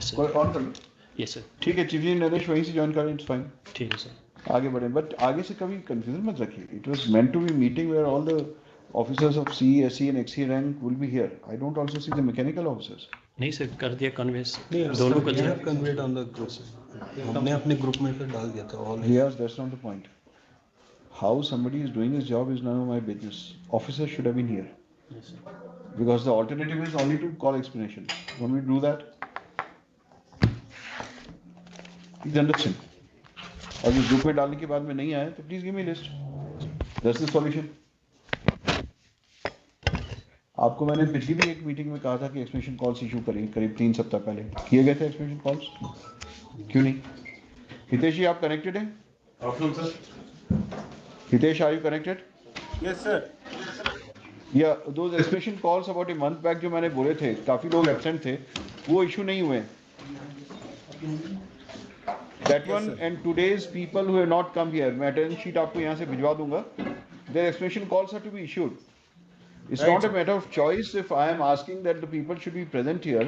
Sir on कर लो। Yes sir ठीक है, चीफ इंजीनियर नरेश वहीं से ज्वाइन करें, इट्स फाइन। ठीक है सर। आगे बढ़े, बट आगे से कभी कंफ्यूजन मत रखिए। It was meant to be meeting where all the officers of CE, SE and XE rank will be here. I don't also see the mechanical officers. नहीं सर कर दिया कन्वेंस नहीं दोनों को सर कन्वेट ऑन द ग्रुप, हमने अपने group में फिर डाल दिया था all. Yes, that's not the point. How somebody is doing his job is none of my business. Officers should have been here. Yes, sir. Because the alternative is only to call explanation. Don't we do that? Please understand. और इस group में डालने के बाद में नहीं आए तो please give me list. That's the solution. आपको मैंने पिछली भी एक मीटिंग में कहा था कि एक्सप्लेनेशन कॉल्स इशू करें, करीब 3 सप्ताह पहले किए गए थे एक्सप्लेनेशन कॉल्स, क्यों नहीं? हितेश जी आप कनेक्टेड हैं? Afternoon sir. Hitesh are you connected? Yes sir. Yeah those explanation calls about a month back जो मैंने बोले थे, काफी लोग एब्सेंट थे, वो इशू नहीं हुए। That one and today's people who have not come here, मैं अटेंडेंस शीट आपको यहाँ से भिजवा दूंगा। Their explanation calls are to be issued. It's Right, not a sir. matter of choice. If I am asking that the people should be present here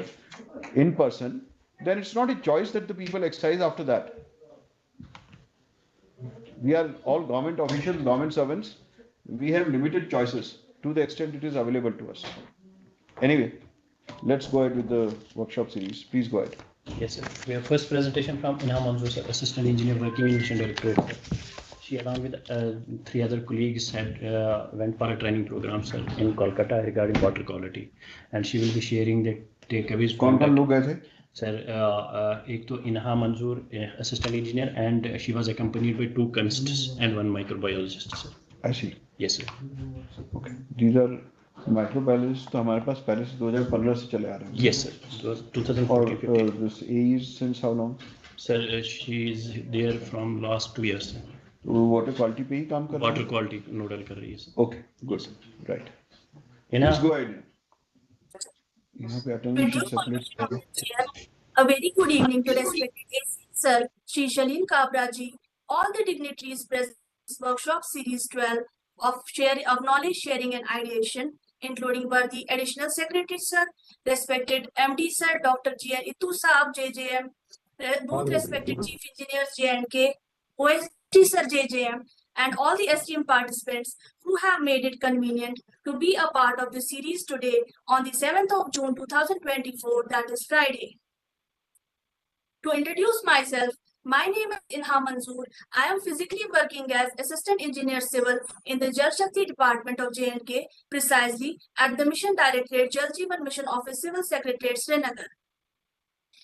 in person, then it's not a choice that the people exercise after that. We are all government officials, government servants. We have limited choices to the extent it is available to us. Anyway, let's go ahead with the workshop series. Please go ahead. Yes, sir. We have first presentation from Inha Manzoor, sir, Assistant Engineer working in Mission Directorate. She, along with 3 other colleagues, had went for a training program, sir, in Kolkata regarding water quality, and she will be sharing the takeaways. कौन-कौन लोग गए थे? Sir, एक तो Inha Manzoor, Assistant Engineer, and she was accompanied by 2 chemists and 1 microbiologist, sir. I see. Yes, sir. Okay. These are microbiologists तो हमारे पास पहले से 2015 से चले आ रहे हैं। Yes, sir. It was 2014. और this AE since how long? Sir, she is there from last 2 years, sir. वो वाटर क्वालिटी पे ही काम कर रही है? वाटर क्वालिटी नोडल कर रही है sir. Okay good right. Inha, let's go ahead. यहाँ पे attendance sheet circulate. A very good evening to respected AC Sir Shri Shalin Kabra ji, all the dignitaries present in this workshop series 12 of knowledge sharing and ideation, including worthy additional secretary sir, respected MD sir Dr. G.N. Itu Saab JJM, both respected chief engineers J&K, OSD sir JJM, and all the esteemed participants who have made it convenient to be a part of the series today on the 7th of June 2024, that is Friday. To introduce myself, my name is Inha Manzoor. I am physically working as Assistant Engineer Civil in the Jal Shakti Department of J&K, precisely at the Mission Directorate Jal Jeevan Mission Office Civil Secretariat, Srinagar.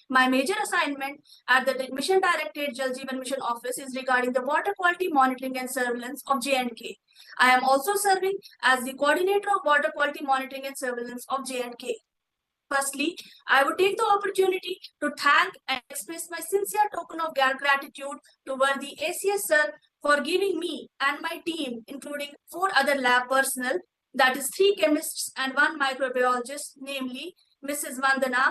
My major assignment at the Mission Directorate Jal Jeevan Mission Office is regarding the water quality monitoring and surveillance of J&K. I am also serving as the coordinator of water quality monitoring and surveillance of J&K. Firstly, I would take the opportunity to thank and express my sincere token of gratitude to worthy ACS sir for giving me and my team, including 4 other lab personnel, that is 3 chemists and 1 microbiologist, namely Mrs. Vandana,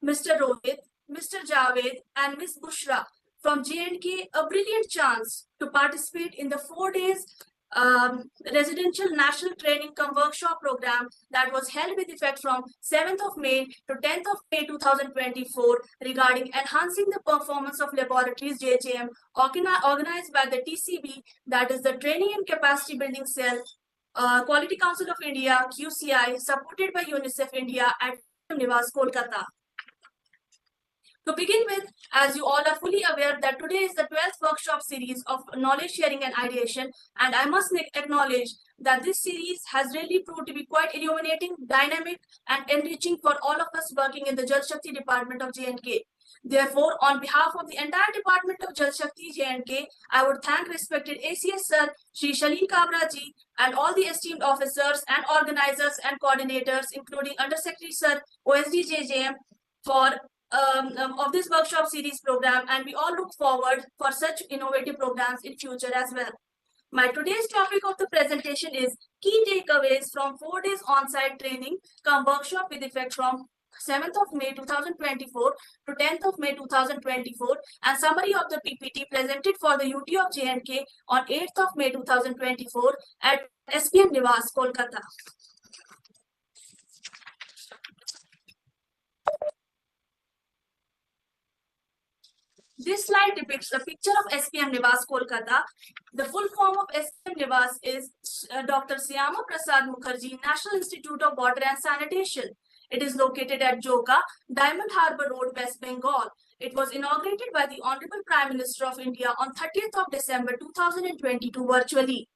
Mr. Rohit, Mr. Javed, and Ms. Bushra from J&K, a brilliant chance to participate in the 4 days residential national training cum workshop program that was held with effect from 7th of May to 10th of May 2024 regarding enhancing the performance of laboratories JHM organized by the TCB, that is the Training and Capacity Building Cell, Quality Council of India, QCI, supported by UNICEF India at Nivas, Kolkata. To begin with, as you all are fully aware that today is the 12th workshop series of knowledge sharing and ideation, and I must acknowledge that this series has really proved to be quite illuminating, dynamic, and enriching for all of us working in the Jal Shakti Department of J&K. Therefore, on behalf of the entire Department of Jal Shakti J&K, I would thank respected ACS Sir, Shri Shalin Kabra ji, and all the esteemed officers and organizers and coordinators, including Under Secretary Sir, OSD JJM, for of this workshop series program, and we all look forward for such innovative programs in future as well. My today's topic of the presentation is key takeaways from 4 days on-site training cum workshop with effect from 7th of May 2024 to 10th of May 2024, and summary of the PPT presented for the UT of J&K on 8th of May 2024 at SPM Nivas, Kolkata. This slide depicts a picture of SPM Nivas, Kolkata. The full form of SPM Nivas is Dr. Syama Prasad Mukherjee National Institute of Water and Sanitation. It is located at Joka, Diamond Harbour Road, West Bengal. It was inaugurated by the Honorable Prime Minister of India on 30th of December 2022 virtually.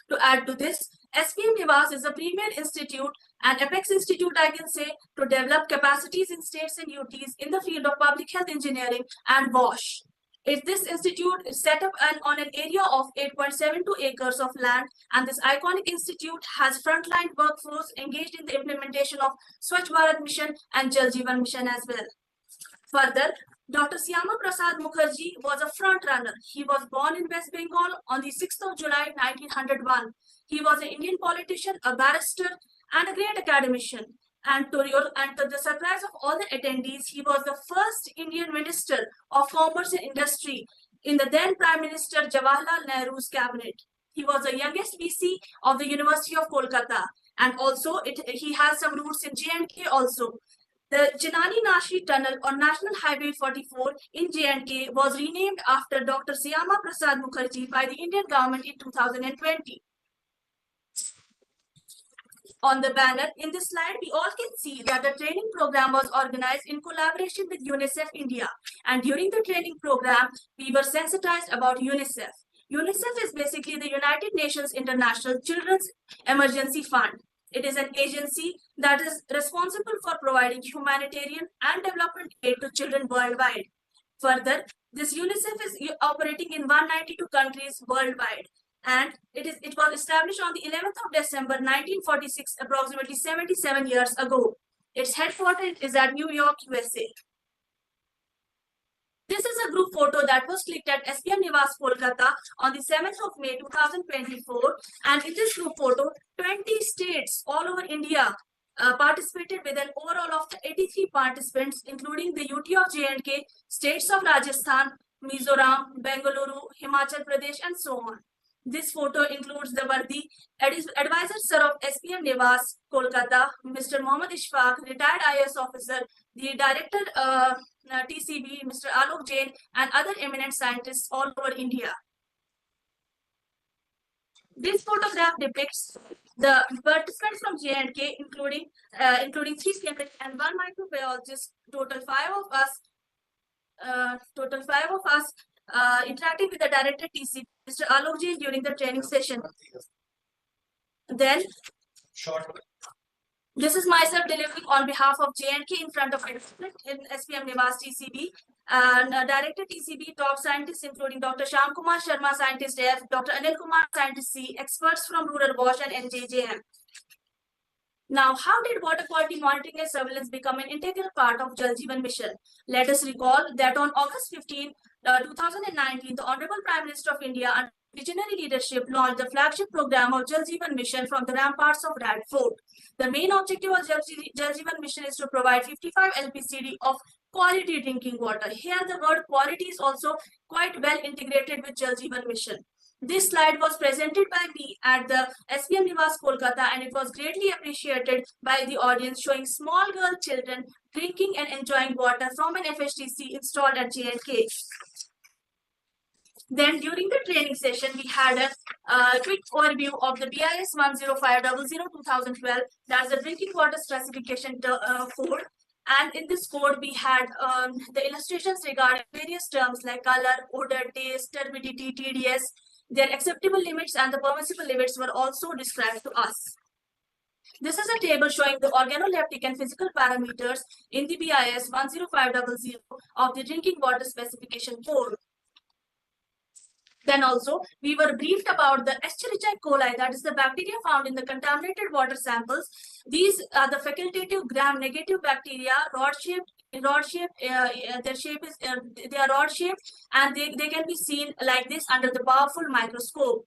To add to this, SPM Nivas is a premier institute and apex institute, I can say, to develop capacities in states and UTs in the field of public health engineering and WASH. This institute is set up on an area of 8.72 acres of land, and this iconic institute has frontline workforce engaged in the implementation of Swachh Bharat Mission and Jal Jeevan Mission as well. Further, Dr. Syama Prasad Mukherjee was a front runner. He was born in West Bengal on the 6th of July 1901. He was an Indian politician, a barrister, and a great academician. And to the surprise of all the attendees, he was the first Indian Minister of Commerce and Industry in the then Prime Minister Jawaharlal Nehru's cabinet. He was the youngest VC of the University of Kolkata, and also he has some roots in J&K also. The Chinani Nashi Tunnel on National Highway 44 in J&K was renamed after Dr. Syama Prasad Mukherjee by the Indian government in 2020. On the banner in this slide, we all can see that the training program was organized in collaboration with UNICEF India. And during the training program, we were sensitized about UNICEF. UNICEF is basically the United Nations International Children's Emergency Fund. It is an agency that is responsible for providing humanitarian and development aid to children worldwide. Further, this UNICEF is operating in 192 countries worldwide. And it was established on the 11th of December 1946, approximately 77 years ago. Its headquarters is at New York, USA. This is a group photo that was clicked at SPM Nivas, Kolkata on the 7th of May 2024. And in this group photo, 20 states all over India participated with an overall of 83 participants, including the UT of J&K, states of Rajasthan, Mizoram, Bengaluru, Himachal Pradesh, and so on. This photo includes the Vardi Advisor Sir of SPM Nivas, Kolkata, Mr. Mohammad Ishfaq, retired IAS officer, the Director TCB, Mr. Alok Jain, and other eminent scientists all over India. This photograph depicts the participants from J&K, including 3 chemists and 1 microbiologist. Total five of us interacting with the Director TCB, Mr. Alok Jain, during the training session. Then, this is myself delivering on behalf of J&K in front of in SPM Nivas TCB. And Director TCB, top scientists including Dr. Shyam Kumar Sharma, Scientist F, Dr. Anil Kumar, Scientist C, experts from Rural WASH and NJJM. Now, how did water quality monitoring and surveillance become an integral part of Jal Jeevan Mission? Let us recall that on August 15, 2019, the Honorable Prime Minister of India, under visionary leadership, launched the flagship program of Jal Jeevan Mission from the ramparts of Red Fort. The main objective of Jal Jeevan Mission is to provide 55 LPCD of quality drinking water. Here, the word quality is also quite well integrated with Jal Jeevan Mission. This slide was presented by me at the SPM Nivas, Kolkata, and it was greatly appreciated by the audience, showing small girl children drinking and enjoying water from an FHTC installed at J&K. Then during the training session, we had a quick overview of the BIS 10500-2012, that's the drinking water specification code. And in this code, we had the illustrations regarding various terms like color, odor, taste, turbidity, TDS. Their acceptable limits and the permissible limits were also described to us. This is a table showing the organoleptic and physical parameters in the BIS 10500 of the drinking water specification code. Then also, we were briefed about the Escherichia coli, that is the bacteria found in the contaminated water samples. These are the facultative gram-negative bacteria, rod-shaped. Their shape is they are rod-shaped, and they can be seen like this under the powerful microscope.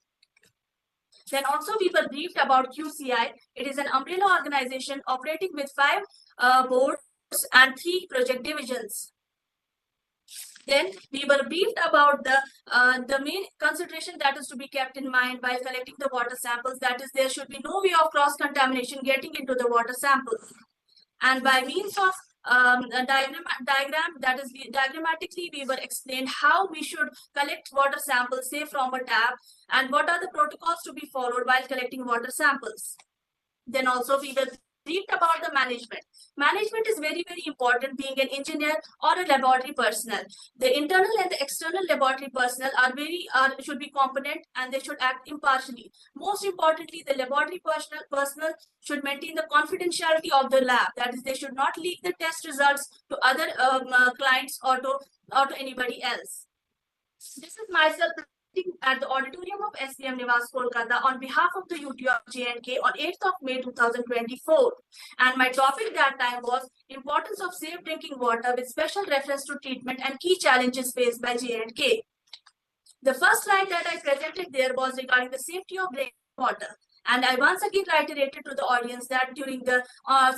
Then also we were briefed about QCI. It is an umbrella organization operating with 5 boards and 3 project divisions. Then we were briefed about the main consideration that is to be kept in mind while collecting the water samples. That is, there should be no way of cross-contamination getting into the water samples. And by means of a diagram that is diagrammatically we were explained how we should collect water samples, say from a tap, and what are the protocols to be followed while collecting water samples. Then also we will briefed about the management. Management is very, very important being an engineer or a laboratory personnel. The internal and the external laboratory personnel should be competent and they should act impartially. Most importantly, the laboratory personnel should maintain the confidentiality of the lab. That is, they should not leak the test results to other clients or to anybody else. This is myself at the auditorium of SPM Nivas, Kolkata on behalf of the UT of J&K on 8th of May 2024. And my topic that time was importance of safe drinking water with special reference to treatment and key challenges faced by J&K. The first slide that I presented there was regarding the safety of drinking water. And I once again reiterated to the audience that during the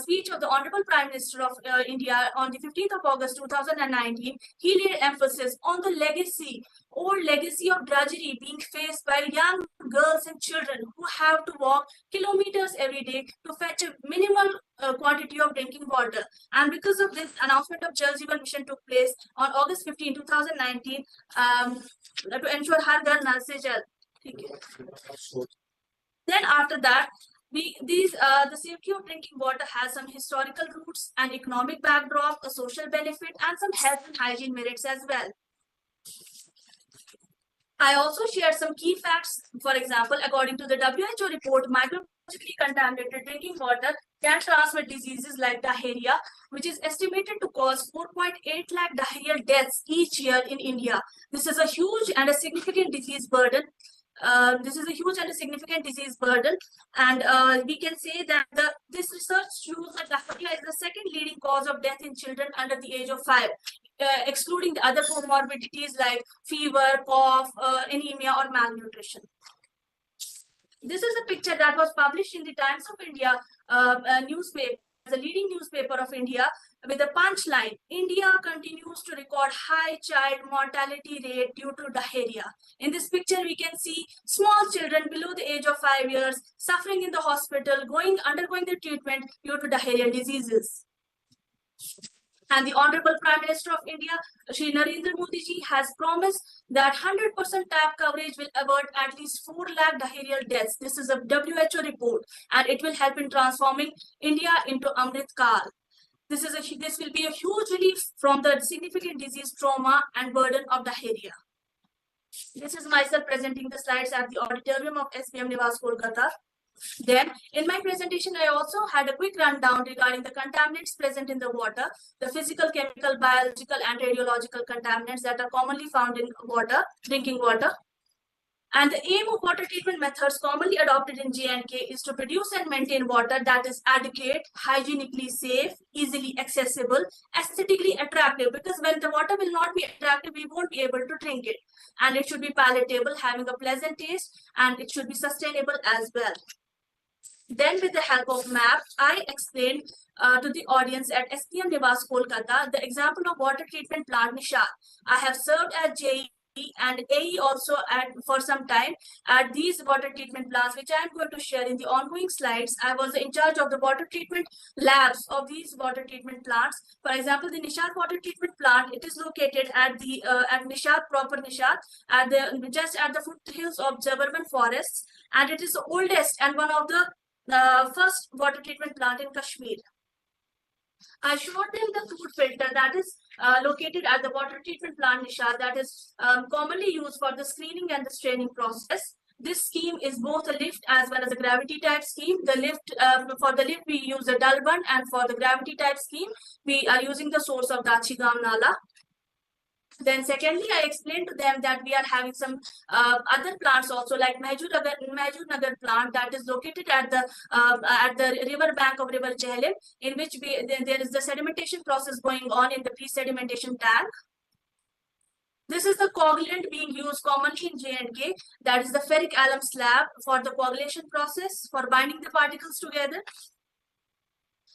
speech of the Honorable Prime Minister of India on the 15th of August 2019, he laid emphasis on the old legacy of drudgery being faced by young girls and children who have to walk kilometers every day to fetch a minimal quantity of drinking water. And because of this, announcement of Jal Jeevan Mission took place on August 15, 2019 to ensure Har Ghar Nal Se Jal. Then after that, the safety of drinking water has some historical roots, an economic backdrop, a social benefit, and some health and hygiene merits as well. I also shared some key facts. For example, according to the WHO report, microbiologically contaminated drinking water can transmit diseases like diarrhea, which is estimated to cause 4.8 lakh diarrheal deaths each year in India. This is a huge and a significant disease burden. And we can say that this research shows that diarrhea is the second leading cause of death in children under the age of 5, excluding the other comorbidities like fever, cough, anemia, or malnutrition. This is a picture that was published in the Times of India newspaper, the leading newspaper of India, with a punchline: India continues to record high child mortality rate due to diarrhea. In this picture, we can see small children below the age of 5 years suffering in the hospital, undergoing the treatment due to diarrheal diseases. And the Honorable Prime Minister of India, Shri Narendra Modi ji, has promised that 100% tap coverage will avert at least 4 lakh diarrheal deaths. This is a WHO report, and it will help in transforming India into Amrit Kal. This will be a huge relief from the significant disease trauma and burden of diarrhea. This is myself presenting the slides at the auditorium of SPM Nivas, Kolkata. Then, in my presentation, I also had a quick rundown regarding the contaminants present in the water, the physical, chemical, biological, and radiological contaminants that are commonly found in water, drinking water. And the aim of water treatment methods commonly adopted in J&K is to produce and maintain water that is adequate, hygienically safe, easily accessible, aesthetically attractive, because when the water will not be attractive, we won't be able to drink it. And it should be palatable, having a pleasant taste, and it should be sustainable as well. Then, with the help of map, I explained to the audience at SPM Nivas, Kolkata, the example of water treatment plant Nishad. I have served as JE and AE also for some time at these water treatment plants, which I am going to share in the ongoing slides. I was in charge of the water treatment labs of these water treatment plants. For example, the Nishad water treatment plant, it is located at the at Nishad, proper Nishad, just at the foothills of suburban forests, and it is the oldest and one of the first water treatment plant in Kashmir. I showed them the food filter that is located at the water treatment plant Nishad, that is commonly used for the screening and the straining process. This scheme is both a lift as well as a gravity type scheme. The lift, for the lift we use a dull bund, and for the gravity type scheme we are using the source of Dachigam Nala. Then secondly, I explained to them that we are having some other plants also, like Mahjur Nagar plant that is located at the river bank of River Jhelum, in which there is the sedimentation process going on in the pre-sedimentation tank. This is the coagulant being used commonly in J&K, that is the ferric alum slab for the coagulation process for binding the particles together.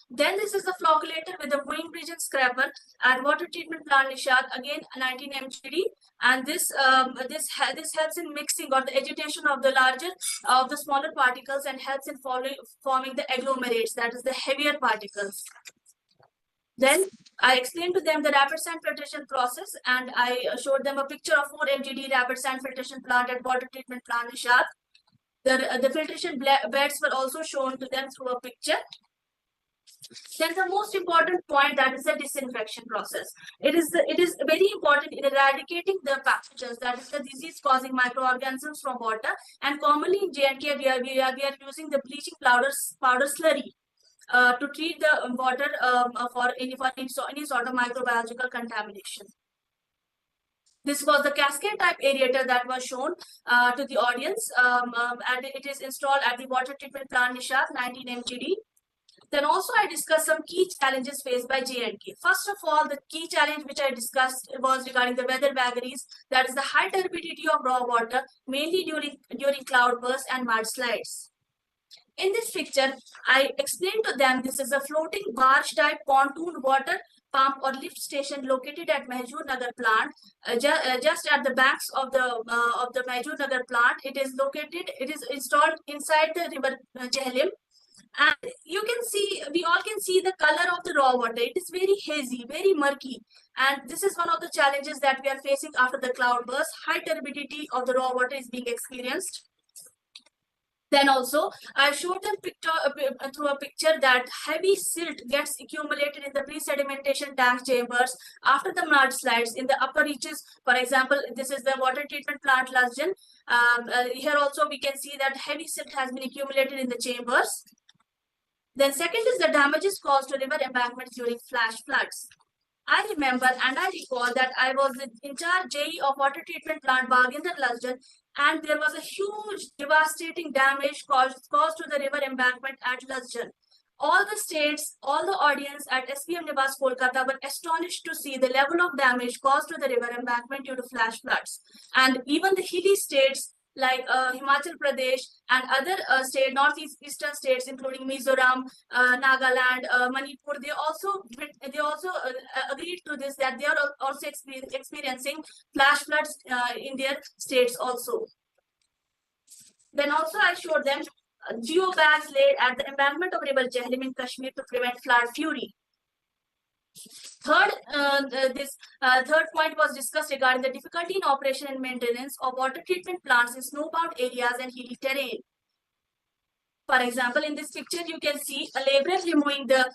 Then this is the flocculator with the mooring bridge and scraper at water treatment plant Nishad, again 19 mgd, and this helps in mixing or the agitation of the smaller particles and helps in forming the agglomerates, that is the heavier particles. Then I explained to them the rapid sand filtration process, and I showed them a picture of 4 MGD rapid sand filtration plant at water treatment plant Nishad. The filtration beds were also shown to them through a picture. Then the most important point, that is the disinfection process. It is very important in eradicating the pathogens, that is the disease causing microorganisms from water. And commonly in J&K we are using the bleaching powder slurry to treat the water for any sort of microbiological contamination. This was the cascade type aerator that was shown to the audience, and it is installed at the water treatment plant Nishad, 19 MGD. Then also I discussed some key challenges faced by J&K. First of all, the key challenge which I discussed was regarding the weather vagaries, that is the high turbidity of raw water, mainly during cloudbursts and mudslides. In this picture, I explained to them this is a floating barge type pontoon water pump or lift station located at Mahjur Nagar plant, just at the banks of the Mahjur Nagar plant. It is installed inside the river Jhelum. And you can see, we all can see the color of the raw water. It is very hazy, very murky. And this is one of the challenges that we are facing after the cloudburst. High turbidity of the raw water is being experienced. Then also, I showed them through a picture that heavy silt gets accumulated in the pre-sedimentation tank chambers after the mudslides in the upper reaches. For example, this is the water treatment plant Lasjan. Here also we can see that heavy silt has been accumulated in the chambers. Then second is the damages caused to river embankments during flash floods. I remember and I recall that I was in charge JE of water treatment plant Baghinder Lasjan, and there was a huge devastating damage caused to the river embankment at Lasjan. All the states, all the audience at SPM Nivas Kolkata were astonished to see the level of damage caused to the river embankment due to flash floods. And even the hilly states like Himachal Pradesh and other northeastern states, including Mizoram, Nagaland, Manipur, they also agreed to this, that they are also experiencing flash floods in their states also. Then also I showed them geobags laid at the embankment of river Jhelum in Kashmir to prevent flood fury. Third point was discussed regarding the difficulty in operation and maintenance of water treatment plants in snowbound areas and hilly terrain. For example, in this picture, you can see a laborer removing the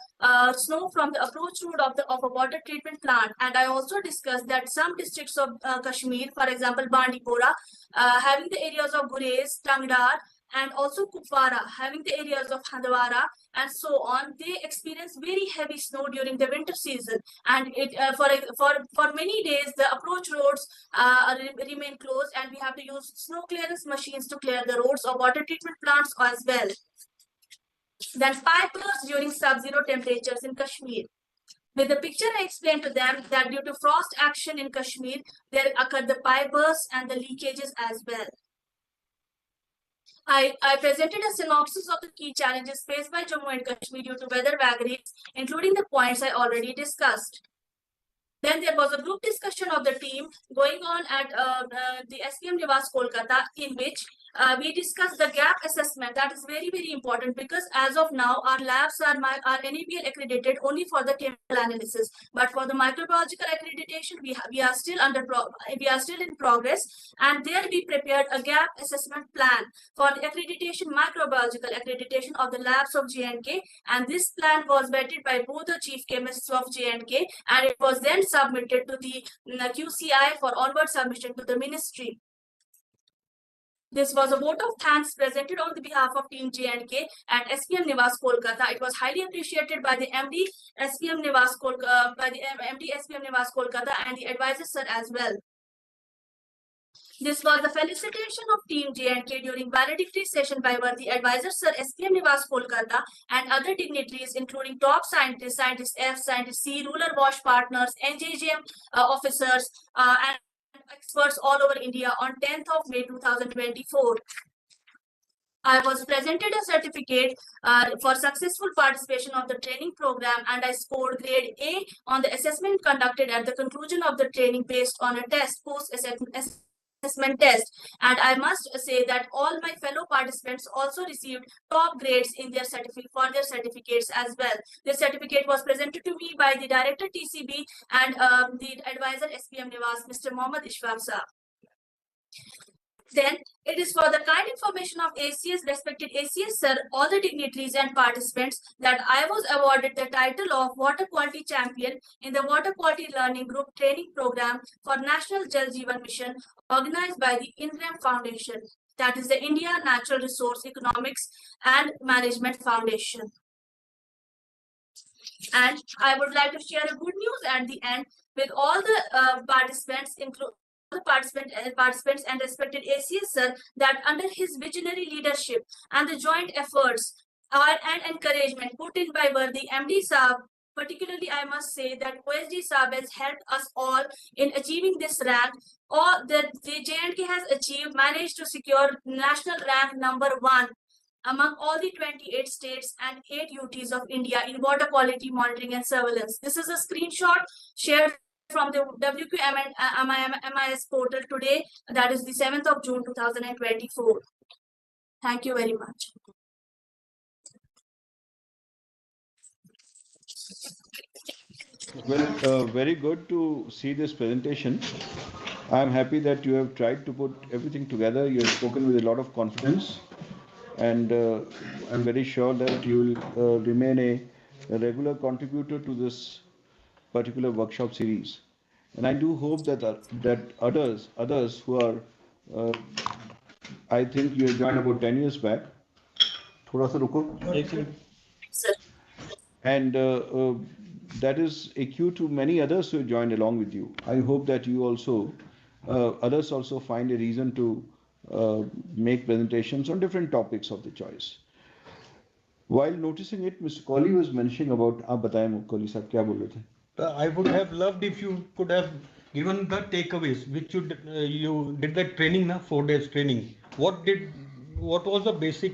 snow from the approach road of a water treatment plant. And I also discussed that some districts of Kashmir, for example, Bandipora, having the areas of Gurez, Tangdar, and also Kupwara, having the areas of Handwara and so on, they experience very heavy snow during the winter season, and it for many days the approach roads remain closed, and we have to use snow clearance machines to clear the roads of water treatment plants as well. Then pipe bursts during sub-zero temperatures in Kashmir. With the picture, I explained to them that due to frost action in Kashmir, there occurred the pipe bursts and the leakages as well. I presented a synopsis of the key challenges faced by Jammu and Kashmir due to weather vagaries, including the points I already discussed. Then there was a group discussion of the team going on at the SPM Nivas Kolkata, in which we discussed the gap assessment. That is very, very important, because as of now, our labs are NABL accredited only for the chemical analysis. But for the microbiological accreditation, we are still in progress, and there we prepared a gap assessment plan for the accreditation, microbiological accreditation of the labs of J&K. And this plan was vetted by both the chief chemists of J&K, and it was then submitted to the QCI for onward submission to the ministry. This was a vote of thanks presented on the behalf of Team J&K at SPM Nivas Kolkata. It was highly appreciated by the MD SPM Nivas Kolkata, and the advisor sir as well. This was the felicitation of Team J&K during valedictory session by the advisor sir SPM Nivas Kolkata and other dignitaries, including top scientists, Scientist F, Scientist C, ruler wash partners, NJGM officers, and experts all over India on 10th of May 2024. I was presented a certificate for successful participation of the training program, and I scored grade A on the assessment conducted at the conclusion of the training based on a test post-assessment assessment test, and I must say that all my fellow participants also received top grades in their certificates as well. This certificate was presented to me by the director TCB and the advisor SPM Nivas, Mr. Mohammad Ishfaq Saab. Then it is for the kind information of ACS, respected ACS sir, all the dignitaries and participants, that I was awarded the title of Water Quality Champion in the Water Quality Learning Group Training Program for National Jal Jeevan Mission organized by the INREM Foundation, that is the India Natural Resource Economics and Management Foundation. And I would like to share a good news at the end with all the participants, including the participants and respected ACS sir, that under his visionary leadership and the joint efforts and encouragement put in by worthy MD Saab, particularly I must say that OSD Saab has helped us all in achieving this rank, or that the JNK has managed to secure national rank #1 among all the 28 states and 8 UTs of India in water quality monitoring and surveillance. This is a screenshot shared from the WQMIS portal today, that is the 7th of June 2024. Thank you very much. Well, very good to see this presentation. I am happy that you have tried to put everything together. You have spoken with a lot of confidence, and I'm very sure that you will remain a regular contributor to this particular workshop series. And I do hope that others who are, I think you joined about 10 years back. थोड़ा सा रुको. Sir. And that is a cue to many others who joined along with you. I hope that you also, others also find a reason to make presentations on different topics of the choice. While noticing it, Mr. Kohli was mentioning about, आप बताएं Kohli साहब क्या बोल रहे थे? I would have loved if you could have given the takeaways, which you did that training, na 4 days training. What was the basic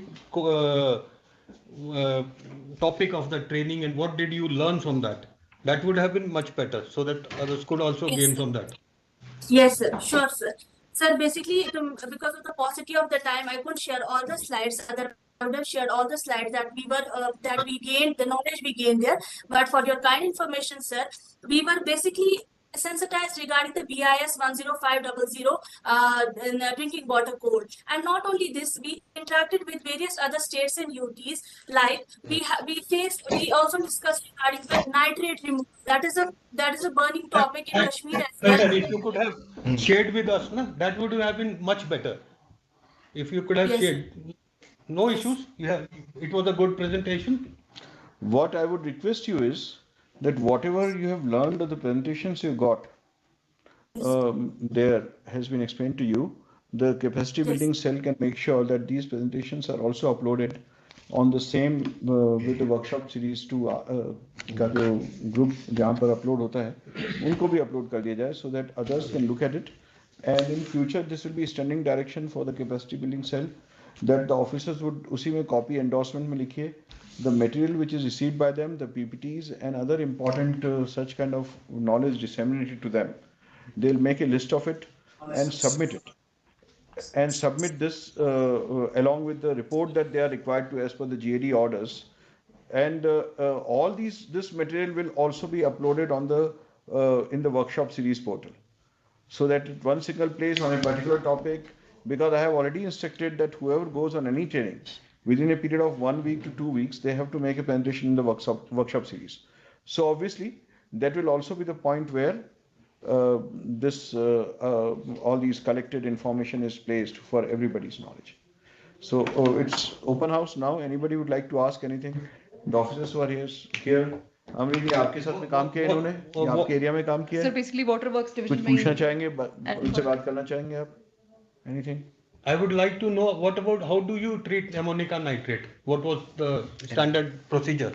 topic of the training, and what did you learn from that? That would have been much better, so that others could also gain from that. Yes, sir. Sure, sir. Sir, basically, because of the paucity of the time, I couldn't share all the slides. I would have shared all the slides that we gained, the knowledge we gained there. But for your kind information, sir, we were basically sensitized regarding the BIS 10500 in drinking water code. And not only this, we interacted with various other states and UTs. Like we also discussed regarding the nitrate removal. That is a burning topic in Kashmir as well. And if you could have shared with us, na, that would have been much better. If you could have shared. No issues. It was a good presentation. What I would request you is that whatever you have learned of the presentations you got, there has been explained to you. The capacity building cell can make sure that these presentations are also uploaded on the same with the workshop series 2 का जो group जहाँ पर upload होता है, उनको भी upload कर दिया जाए, so that others can look at it. And in future, this will be standing direction for the capacity building cell, that the officers would उसी में copy endorsement में लिखिए the material which is received by them, the PPTs and other important such kind of knowledge disseminated to them. They'll make a list of it and submit it. And submit this along with the report that they are required to as per the GAD orders. And all this material will also be uploaded on the in the workshop series portal. So that at one single place on a particular topic, because I have already instructed that whoever goes on any training, within a period of 1 week to 2 weeks, they have to make a presentation in the workshop series. So obviously, that will also be the point where all these collected information is placed for everybody's knowledge. So it's open house now. Anybody would like to ask anything? The officers who are here. अमीर जी आपके साथ में काम किया इन्होंने, आपके area में काम किया है? Sir, basically water works division कुछ पूछना चाहेंगे, उनसे बात करना चाहेंगे आप? Anything? I would like to know what about how do you treat ammonium nitrate? What was the standard procedure?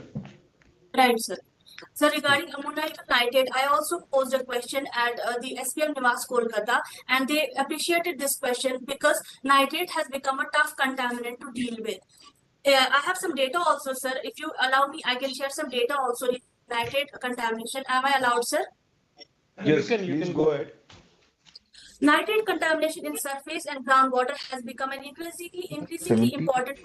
Right, sir. So regarding ammonium nitrate, I also posed a question at the SPM Nivas Kolkata, and they appreciated this question because nitrate has become a tough contaminant to deal with. I have some data also, sir. If you allow me, I can share some data also in nitrate contamination. Am I allowed, sir? Yes, please go ahead. Nitrate contamination in surface and groundwater has become an increasingly 70. important part of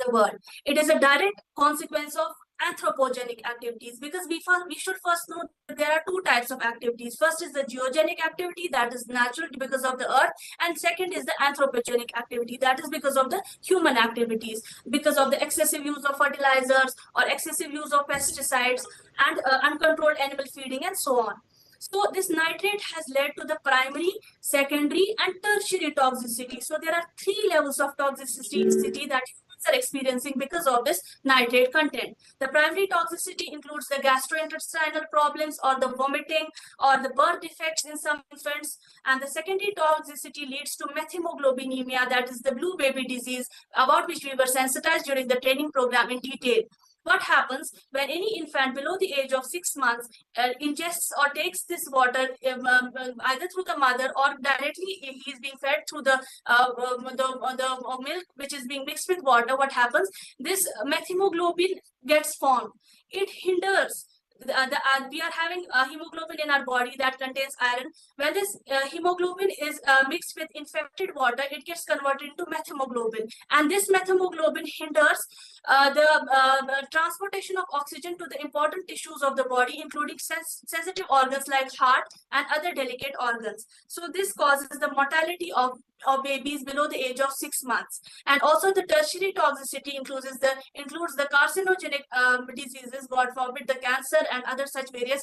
the world. It is a direct consequence of anthropogenic activities, because we should first know that there are two types of activities. First is the geogenic activity, that is natural because of the earth, and second is the anthropogenic activity, that is because of the human activities, because of the excessive use of fertilizers or excessive use of pesticides and uncontrolled animal feeding and so on. So this nitrate has led to the primary, secondary, and tertiary toxicity. So there are three levels of toxicity that humans are experiencing because of this nitrate content. The primary toxicity includes the gastrointestinal problems or the vomiting or the birth defects in some infants. And the secondary toxicity leads to methemoglobinemia, that is the blue baby disease, about which we were sensitized during the training program in detail. What happens when any infant below the age of 6 months ingests or takes this water either through the mother or directly he is being fed through the milk which is being mixed with water? What happens? This methemoglobin gets formed. It hinders we are having hemoglobin in our body that contains iron. When this hemoglobin is mixed with infected water, it gets converted into methemoglobin, and this methemoglobin hinders the transportation of oxygen to the important tissues of the body, including sensitive organs like heart and other delicate organs. So this causes the mortality of babies below the age of 6 months. And also the tertiary toxicity includes the carcinogenic diseases, God forbid, the cancer and other such various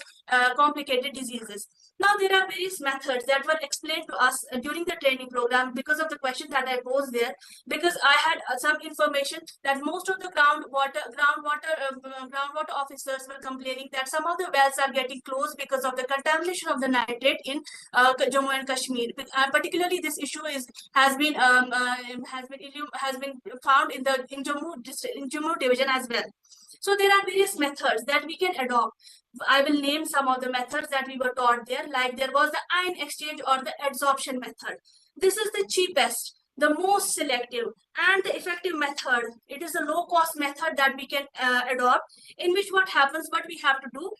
complicated diseases. Now there are various methods that were explained to us during the training program because of the question that I posed there, because I had some information that most of the groundwater officers were complaining that some of the wells are getting closed because of the contamination of the nitrate in Jammu and Kashmir. Particularly, this issue has been found in Jammu division as well. So there are various methods that we can adopt. I will name some of the methods that we were taught there, like there was the ion exchange or the adsorption method. This is the cheapest, the most selective, and the effective method. It is a low-cost method that we can adopt, in which what happens, what we have to do,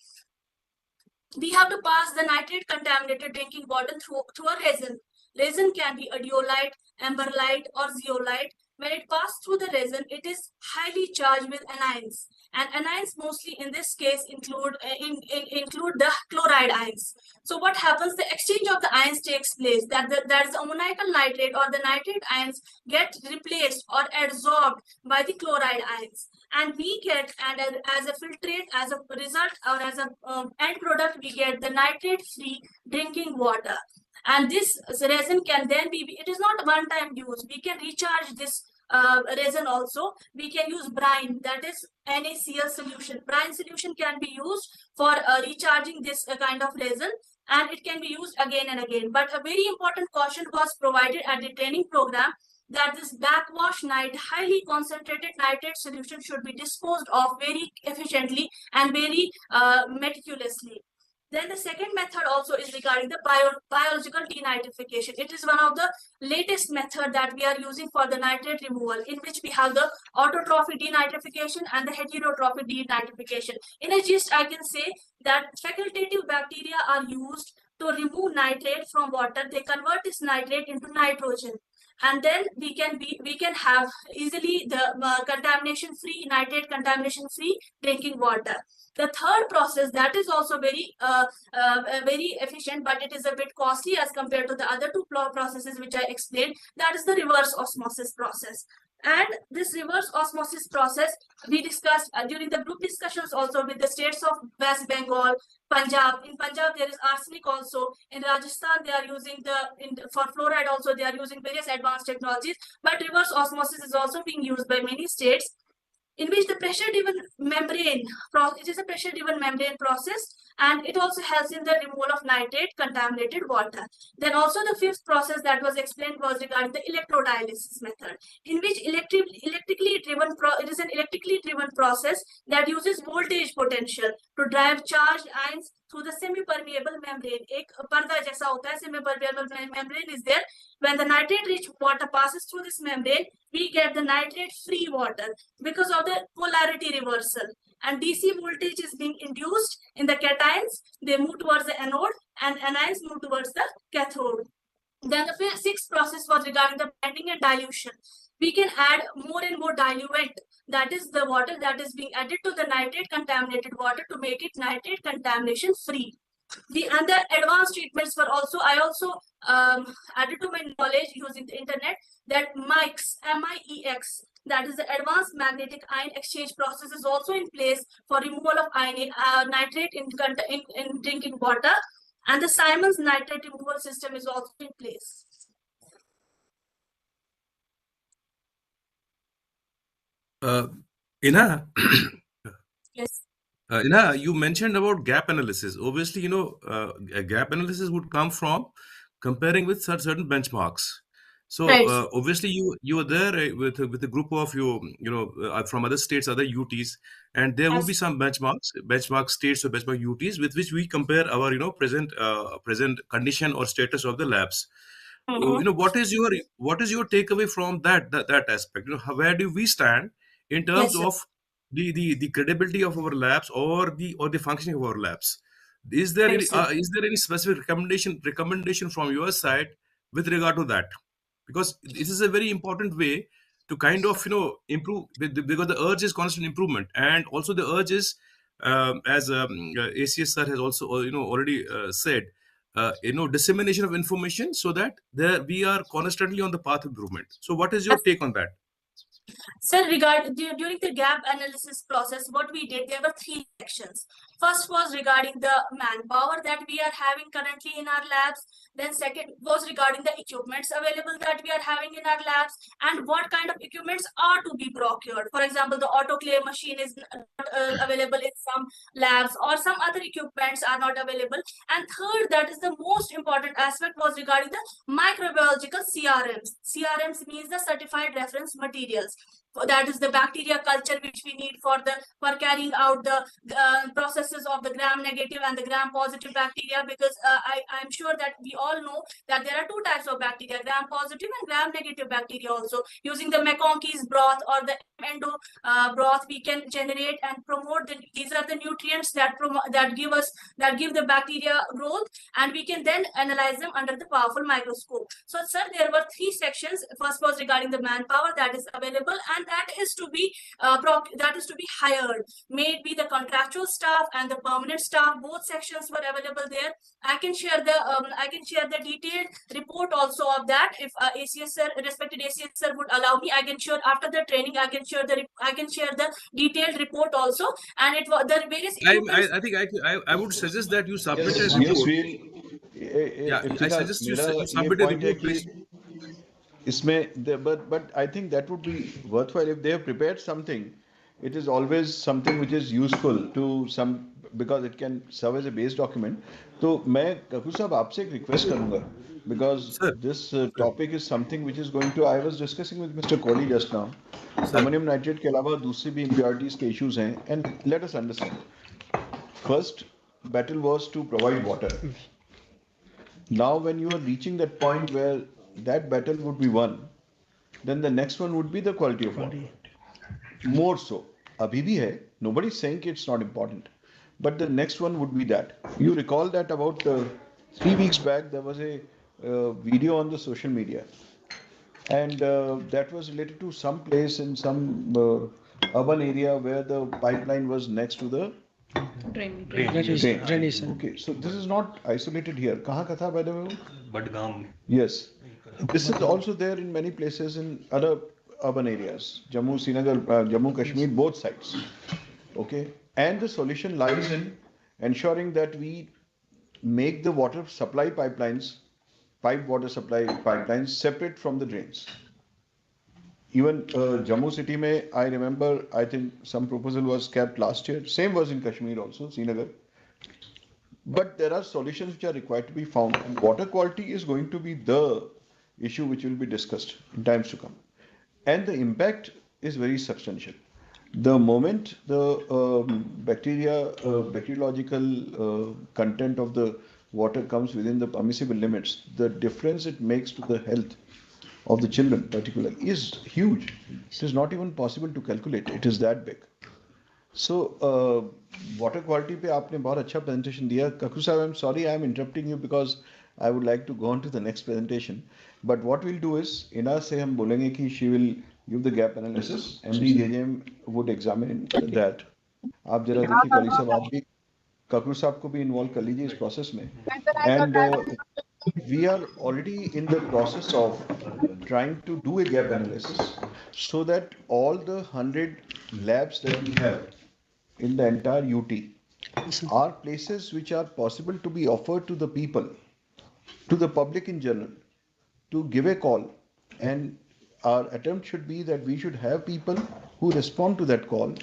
we have to pass the nitrate-contaminated drinking water through a resin. Resin can be odolite, amberlite, or zeolite. When it passes through the resin, it is highly charged with anions. And anions mostly in this case include the chloride ions. So what happens? The exchange of the ions takes place. That is ammoniacal nitrate or the nitrate ions get replaced or adsorbed by the chloride ions. And we get, and as a filtrate, as a result, or as a end product, we get the nitrate-free drinking water. And this resin can then be, it is not one-time use. We can recharge this resin also. We can use brine, that is NaCl solution. Brine solution can be used for recharging this kind of resin, and it can be used again and again. But a very important caution was provided at the training program, that this backwash highly concentrated nitrate solution should be disposed of very efficiently and very meticulously. Then the second method also is regarding the biological denitrification. It is one of the latest method that we are using for the nitrate removal, in which we have the autotrophic denitrification and the heterotrophic denitrification. In a gist, I can say that facultative bacteria are used to remove nitrate from water. They convert this nitrate into nitrogen, and then we can have easily the contamination-free, nitrate contamination-free drinking water. The third process that is also very efficient, but it is a bit costly as compared to the other two processes which I explained, that is the reverse osmosis process. And this reverse osmosis process we discussed during the group discussions also with the states of West Bengal, Punjab. In Punjab there is arsenic also. In Rajasthan they are using for fluoride also they are using various advanced technologies. But reverse osmosis is also being used by many states, in which the pressure-driven membrane, it is a pressure-driven membrane process, and it also helps in the removal of nitrate contaminated water. Then also the fifth process that was explained was regarding the electrodialysis method, in which it is an electrically driven process that uses voltage potential to drive charged ions through the semi-permeable membrane. एक पर्दा जैसा होता है, semi-permeable membrane is there. When the nitrate-rich water passes through this membrane, we get the nitrate-free water because of the polarity reversal. And DC voltage is being induced in the cations. They move towards the anode, and anions move towards the cathode. Then the sixth process was regarding the blending and dilution. We can add more and more diluent, that is the water that is being added to the nitrate contaminated water to make it nitrate contamination free. The advanced treatments were also, I also added to my knowledge using the internet that MIEX, M-I-E-X, that is the advanced magnetic ion exchange process is also in place for removal of nitrate in drinking water, and the Simon's nitrate removal system is also in place. Ina, Yes. Ina, you mentioned about gap analysis. Obviously, a gap analysis would come from comparing with certain benchmarks. So Right. obviously, you are there with a group of from other states, other UTs, and there would be some benchmark states or benchmark UTs with which we compare our present condition or status of the labs. What is your takeaway from that aspect? Where do we stand in terms Yes, sir. of the credibility of our labs or the functioning of our labs? Is there Right, sir. any specific recommendation from your side with regard to that? Because this is a very important way to kind of improve, because the urge is constant improvement, and also the urge is as ACS sir has also already said, dissemination of information, so that we are constantly on the path of improvement. So what is your take on that? Sir, during the gap analysis process, what we did, there were three sections. First was regarding the manpower that we are having currently in our labs. Then second was regarding the equipments available that we are having in our labs, and what kind of equipments are to be procured. For example, the autoclave machine is not available in some labs, or some other equipments are not available. And third, that is the most important aspect, was regarding the microbiological CRMs. CRMs means the certified reference materials. That is the bacteria culture which we need for carrying out the processes of the gram-negative and the gram-positive bacteria, because I'm sure that we all know that there are two types of bacteria, gram-positive and gram-negative bacteria also. Using the McConkey's broth or the endo broth, we can generate and promote these are the nutrients that give the bacteria growth, and we can then analyze them under the powerful microscope. So, sir, there were three sections. First was regarding the manpower that is available, and that is to be hired. May it be the contractual staff and the permanent staff. Both sections were available there. I can share the detailed report also of that. If ACS sir, respected ACS sir, would allow me, I can share after the training. I can share the detailed report also, and it was the various. I think I would suggest that you submit a Yes, report. we'll. I suggest you मेरा ये submit a point है report कि based. but I think that would be worthwhile if they have prepared something. It is always something which is useful to some, because it can serve as a base document. तो मैं कपूर साहब आपसे एक request करूँगा, because Sir. this topic is something which is going to. I was discussing with Mr. Kohli just now. Ammonium nitrate के अलावा दूसरी भी impurities के issues हैं, and let us understand. First battle was to provide water. Now, when you are reaching that point where that battle would be won, then the next one would be the quality of water. More so. Abhi bhi hai. Nobody is saying it's not important. But the next one would be that. You recall that about 3 weeks back, there was a video on the social media. And that was related to some place in some urban area where the pipeline was next to the drain. Okay, so this is not isolated here. Kahan ka tha, by the way? Badgam. Yes. This is also there in many places in other urban areas. Jammu, Srinagar, Jammu, Kashmir, both sides. Okay. And the solution lies in ensuring that we make the water supply pipelines, pipe water supply pipelines, separate from the drains. Even Jammu city mein, I remember, I think some proposal was kept last year. Same was in Kashmir also, Srinagar. But there are solutions which are required to be found. And water quality is going to be the issue which will be discussed in times to come. And the impact is very substantial. The moment the bacteriological content of the water comes within the permissible limits, the difference it makes to the health of the children particularly is huge. It is not even possible to calculate. It is that big. So water quality पे आपने बहुत अच्छा presentation दिया. Kaku sahab, I'm sorry I'm interrupting you because I would like to go on to the next presentation. But what we'll do is, Ina se hum bolenge ki she will give the gap analysis. MD JJM would examine that. आप जरा देखिए कॉली साहब, आप भी कपूर साहब को भी involve कर लीजिए इस प्रोसेस में. And we are already in the process of trying to do a gap analysis so that all the 100 labs that we have in the entire UT are places which are possible to be offered to the people, to the public in general, to give a call. And our attempt should be that we should have people who respond to that call,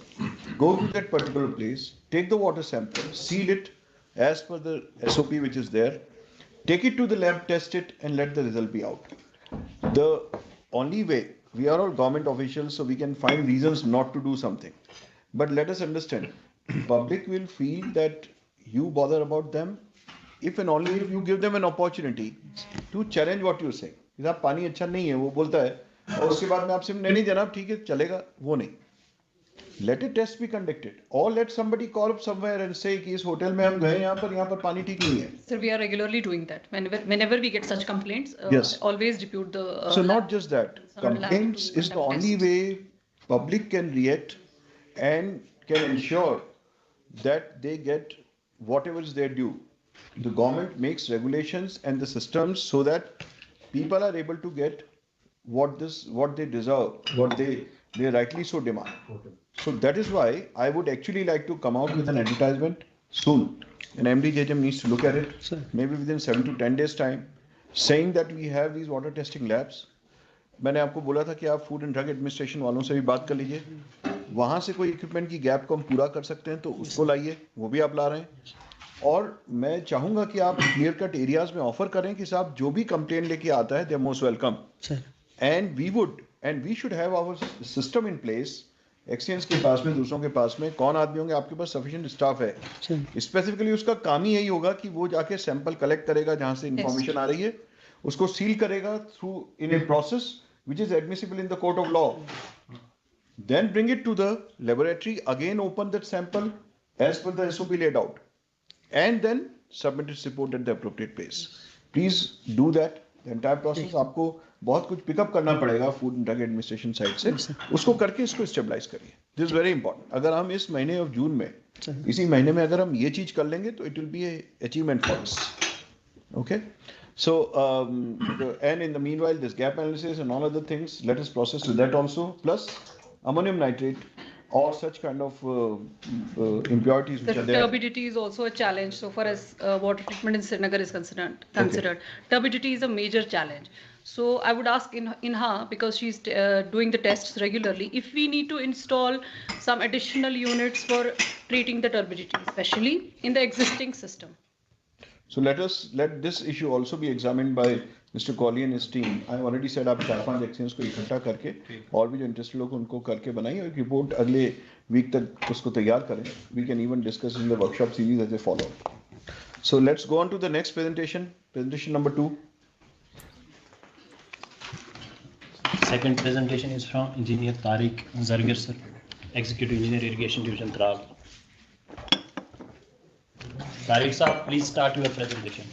go to that particular place, take the water sample, seal it as per the SOP which is there, take it to the lab, test it, and let the result be out. The only way, we are all government officials, so we can find reasons not to do something. But let us understand, public will feel that you bother about them if and only if you give them an opportunity to challenge what you say. साहब पानी अच्छा नहीं है वो बोलता है और उसके बाद में आपसे नहीं जनाब ठीक है चलेगा, वो नहीं. Let a test be conducted, or let somebody call up somewhere and say कि इस होटल में हम गए यहाँ पर पानी ठीक नहीं है. Sir, we are regularly doing that. Whenever we get such complaints, Yes. always repute the. So not just that, complaints is the only way public can react and can ensure that they get whatever is their due. The government makes regulations and the systems so that people are able to get what they deserve, what they rightly so demand. So that is why I would actually like to come out with an advertisement soon. And MD JJM needs to look at it, maybe within 7 to 10 days time, saying that we have these water testing labs. मैंने आपको बोला था कि आप food and drug administration वालों से भी बात कर लीजिए, वहाँ से कोई इक्विपमेंट की गैप को हम पूरा कर सकते हैं तो उसको लाइए, वो भी आप ला रहे हैं. और मैं चाहूँगा कि आप क्लियर कट एरियाज में ऑफर करें कि साहब जो भी कंप्लेन लेके आता है they are most welcome. And we should have our system in place. Exchange के पास में, दूसरों के पास में कौन आदमी होंगे, आपके पास सफिशिएंट स्टाफ है, स्पेसिफिकली उसका काम ही यही होगा कि वो जाके सैंपल कलेक्ट करेगा जहां से इंफॉर्मेशन आ रही है, उसको सील करेगा through in a process which is admissible in the court of law, then bring it to the laboratory, again open that sample as per the SOP laid out, and then submit its report at the appropriate place. Please do that. The entire process आपको बहुत कुछ pickup करना पड़ेगा food and drug administration side से, उसको करके इसको stabilise करिए. This is very important. अगर हम इस महीने ऑफ जून में, इसी महीने में अगर हम ये चीज कर लेंगे तो it will be A achievement for us. Okay. So, and in the meanwhile, this gap analysis and all other things, let us process to that also, plus ammonium nitrate or such kind of impurities which are there. Turbidity is also a challenge so far as water treatment in Srinagar is considered. Turbidity is a major challenge. So I would ask Inha, because she's doing the tests regularly, if we need to install some additional units for treating the turbidity, especially in the existing system. So let this issue also be examined by Mr. Kohli and his team. I have already said आप 4-5 exchange को इकट्ठा करके और भी जो interested लोग उनको करके बनाइए और एक रिपोर्ट अगले वीक तक उसको तैयार करें. We can even discuss in the workshop series as a follow-up. So let's go on to the next presentation number 2. Second presentation is from Engineer Tariq Zargar sir, Executive Engineer Irrigation Division Trab. Tariq Saab, please start your presentation.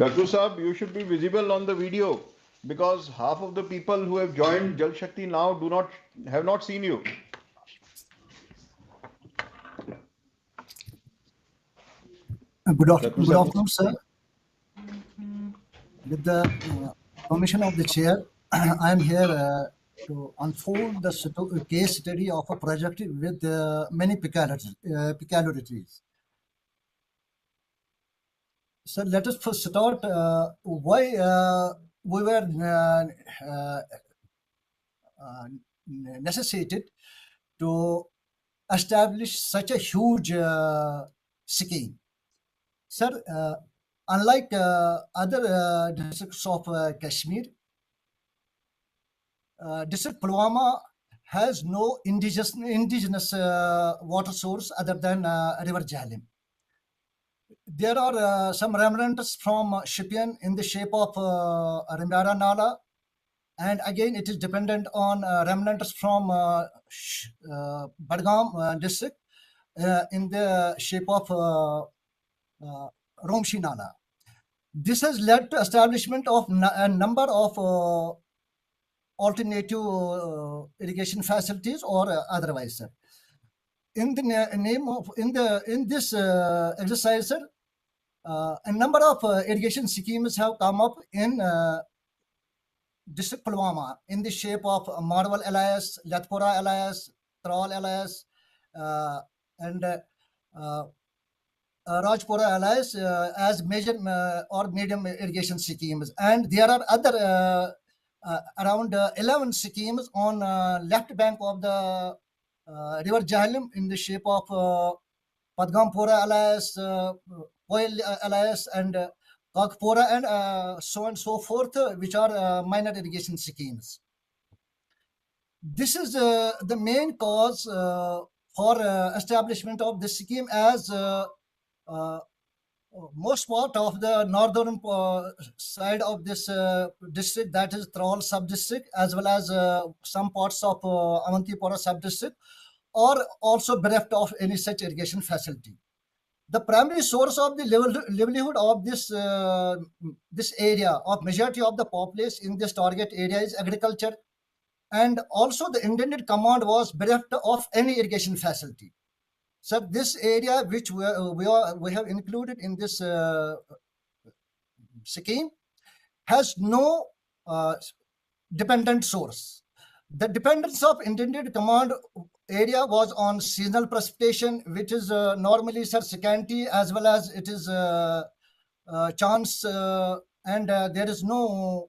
Kaku Saab, you should be visible on the video because half of the people who have joined Jal Shakti now have not seen you. Good afternoon, sir. With the permission of the chair, I am here to unfold the case study of a project with many peculiarities. So let us first start why we were necessitated to establish such a huge scheme. Sir, unlike other districts of Kashmir, District Pulwama has no indigenous water source other than River Jhelum. There are some remnants from Shipian in the shape of Rimara Nala, and again it is dependent on remnants from Badgam district in the shape of Romshi Nala. This has led to establishment of a number of alternative irrigation facilities or otherwise, sir. In the name of in this exercise, sir, a number of irrigation schemes have come up in district Pulwama in the shape of Marwal Alliance, Latpura Alliance, Tral Alliance, and Rajpura Alliance as major or medium irrigation schemes. And there are other around 11 schemes on left bank of the River Jhelum in the shape of Padgampura Alliance, Oil Alliance, and Kakpura, and so on and so forth, which are minor irrigation schemes. This is the main cause for establishment of this scheme, as most part of the northern side of this district, that is Thrall sub-district, as well as some parts of Avantipura sub-district, are also bereft of any such irrigation facility. The primary source of the livelihood of this area, of majority of the population in this target area, is agriculture, and also the intended command was bereft of any irrigation facility. So this area which we have included in this scheme has no dependent source. The dependence of intended command area was on seasonal precipitation, which is normally scanty, as well as it is chance, and there is no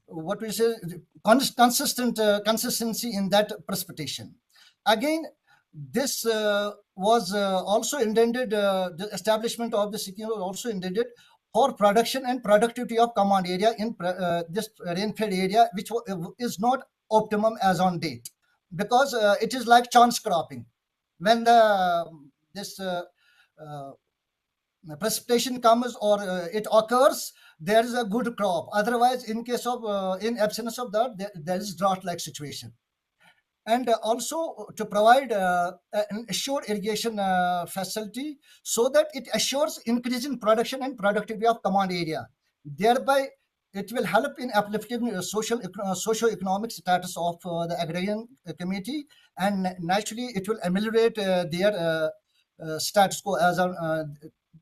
what we say consistency in that precipitation. Again, this was also intended, the establishment of the scheme was also intended for production and productivity of command area in this rainfed area, which is not optimum as on date, because it is like chance cropping. When this precipitation comes or it occurs, there is a good crop. Otherwise, in case of in absence of that, there is drought-like situation. And also to provide an assured irrigation facility, so that it assures increase in production and productivity of command area. Thereby, it will help in uplifting socio-economic status of the agrarian community, and naturally it will ameliorate their status quo as on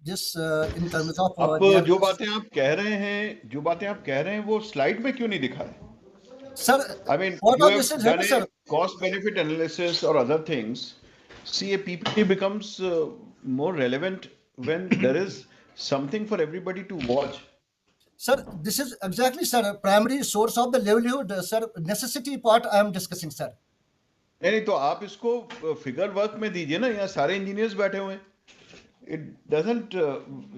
this in terms of आप जो बातें आप कह रहे हैं वो slide में क्यों नहीं दिखा है? Sir, I mean, what you are have this is done sir? a cost-benefit analysis or other things. See, a PPT becomes more relevant when there is something for everybody to watch. Sir, this is exactly, sir, primary source of the livelihood, sir. Necessity part I am discussing, sir. नहीं तो आप इसको figure work में दीजिए ना, यहाँ सारे engineers बैठे हुए हैं. It doesn't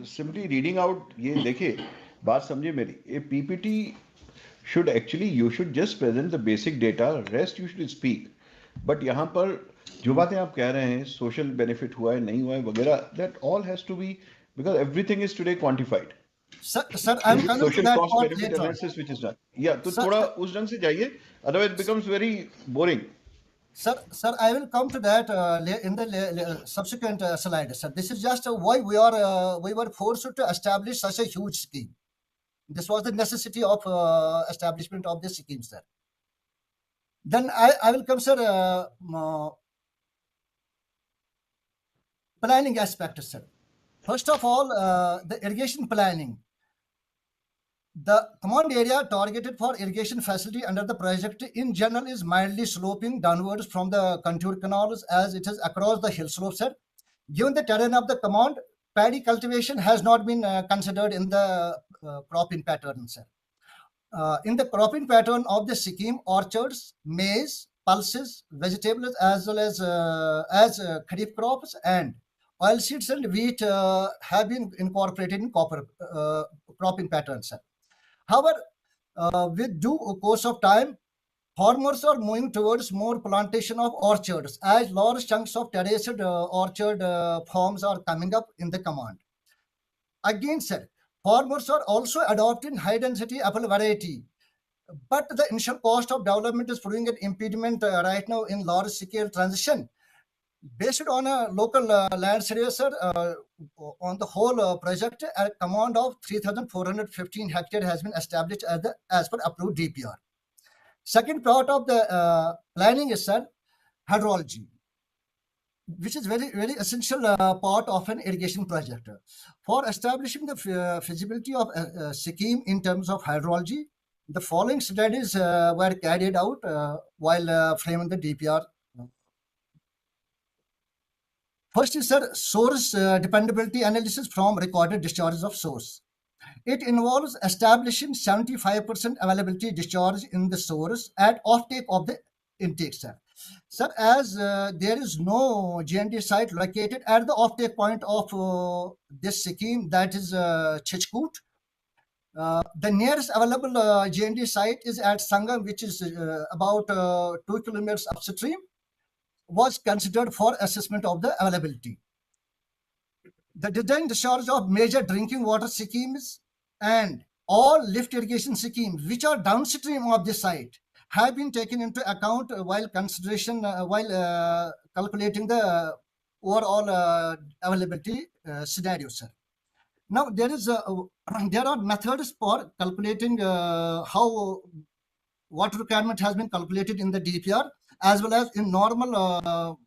simply reading out. ये देखिए, बात समझिए मेरी. A PPT should actually, you should just present the basic data, rest you should speak. But यहाँ पर जो बातें आप कह रहे हैं, social benefit हुआ है, नहीं हुआ है वगैरह, that all has to be, because everything is today quantified. Sir, I'm coming to Social that cost part benefit later on. analysis which is done. Yeah, तो Sir, थोड़ा उस ढंग से जाइए, otherwise it becomes very boring. Sir, I will come to that in the subsequent slide, sir. This is just why we were forced to establish such a huge scheme. This was the necessity of establishment of this scheme, sir. Then I will come, sir, planning aspect, sir. First of all, the irrigation planning. The command area targeted for irrigation facility under the project in general is mildly sloping downwards from the contour canals, as it is across the hill slopes, sir. Given the terrain of the command, paddy cultivation has not been considered in the cropping pattern, sir. In the cropping pattern of the scheme, orchards, maize, pulses, vegetables, as well as kharif crops and oilseeds and wheat have been incorporated in cropping patterns, sir. However, with due course of time, farmers are moving towards more plantation of orchards, as large chunks of terraced orchard farms are coming up in the command. Again, sir, farmers are also adopting high-density apple variety, but the initial cost of development is proving an impediment right now in large-scale transition. Based on a local land survey, sir, on the whole project, a command of 3,415 hectare has been established as per approved DPR. Second part of the planning is, sir, hydrology, which is very essential part of an irrigation project. For establishing the feasibility of a scheme in terms of hydrology, the following studies were carried out while framing the DPR. First is, sir, source dependability analysis from recorded discharges of source. It involves establishing 75% availability discharge in the source at offtake of the intake, sir. Sir, as there is no GND site located at the offtake point of this scheme, that is Chichkut, the nearest available GND site is at Sangam, which is about 2 kilometers upstream, was considered for assessment of the availability. The design discharge of major drinking water schemes and all lift irrigation schemes which are downstream of the site have been taken into account while calculating the overall availability scenario, sir. Now there are methods for calculating how water requirement has been calculated in the DPR, as well as in normal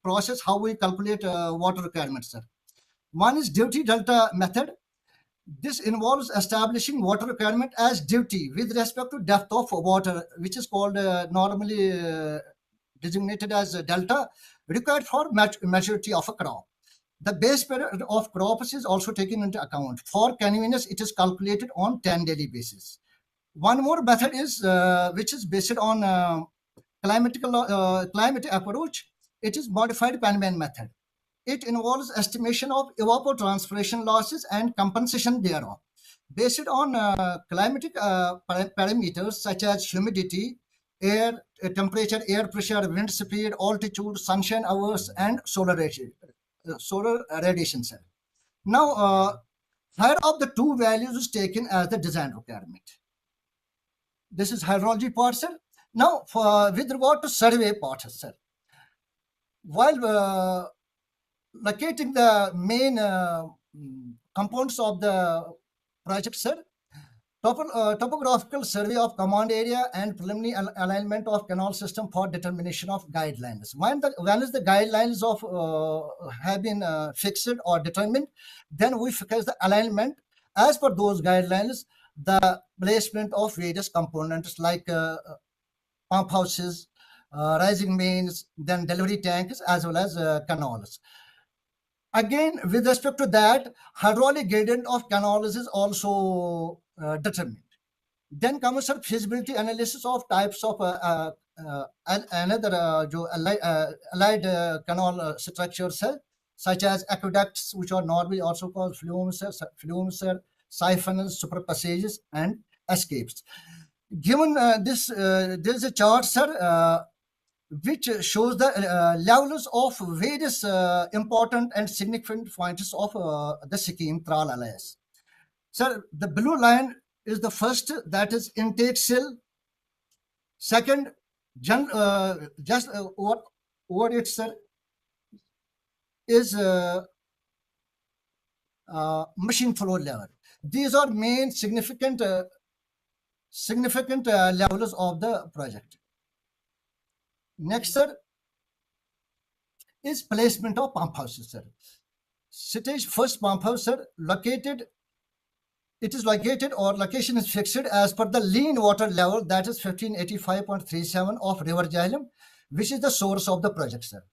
process how we calculate water requirements, sir. One is duty delta method. This involves establishing water requirement as duty with respect to depth of water, which is called normally designated as delta, required for maturity of a crop. The base period of crops is also taken into account. For convenience, it is calculated on 10 daily basis. One more method is which is based on climate approach. It is modified Penman method. It involves estimation of evapotranspiration losses and compensation thereof. Based on climatic parameters such as humidity, air temperature, air pressure, wind speed, altitude, sunshine hours, and solar radiation. Now, third of the two values is taken as the design requirement. This is hydrology part, sir. Now, with regard to survey part, sir, while locating the main components of the project, sir, topographical survey of command area and preliminary alignment of canal system for determination of guidelines. When is the guidelines of have been fixed or determined, then we fix the alignment as per those guidelines, the placement of various components like pump houses, rising mains, then delivery tanks, as well as canals. Again, with respect to that, hydraulic gradient of canals is also determined. Then comes a feasibility analysis of types of another allied canal structures, such as aqueducts, which are normally also called flumes, siphons, super passages, and escapes. Given this, there is a chart, sir, which shows the levels of various important and significant points of the scheme Tral Alliance. Sir, the blue line is the first, that is intake sill. Second, just over it, sir, is machine flow level. These are main significant levels of the project. Next, sir, is placement of pump houses, sir. Stage first pump house, sir, location is fixed as per the lean water level, that is 1585.37 of River Jhelum, which is the source of the project, sir.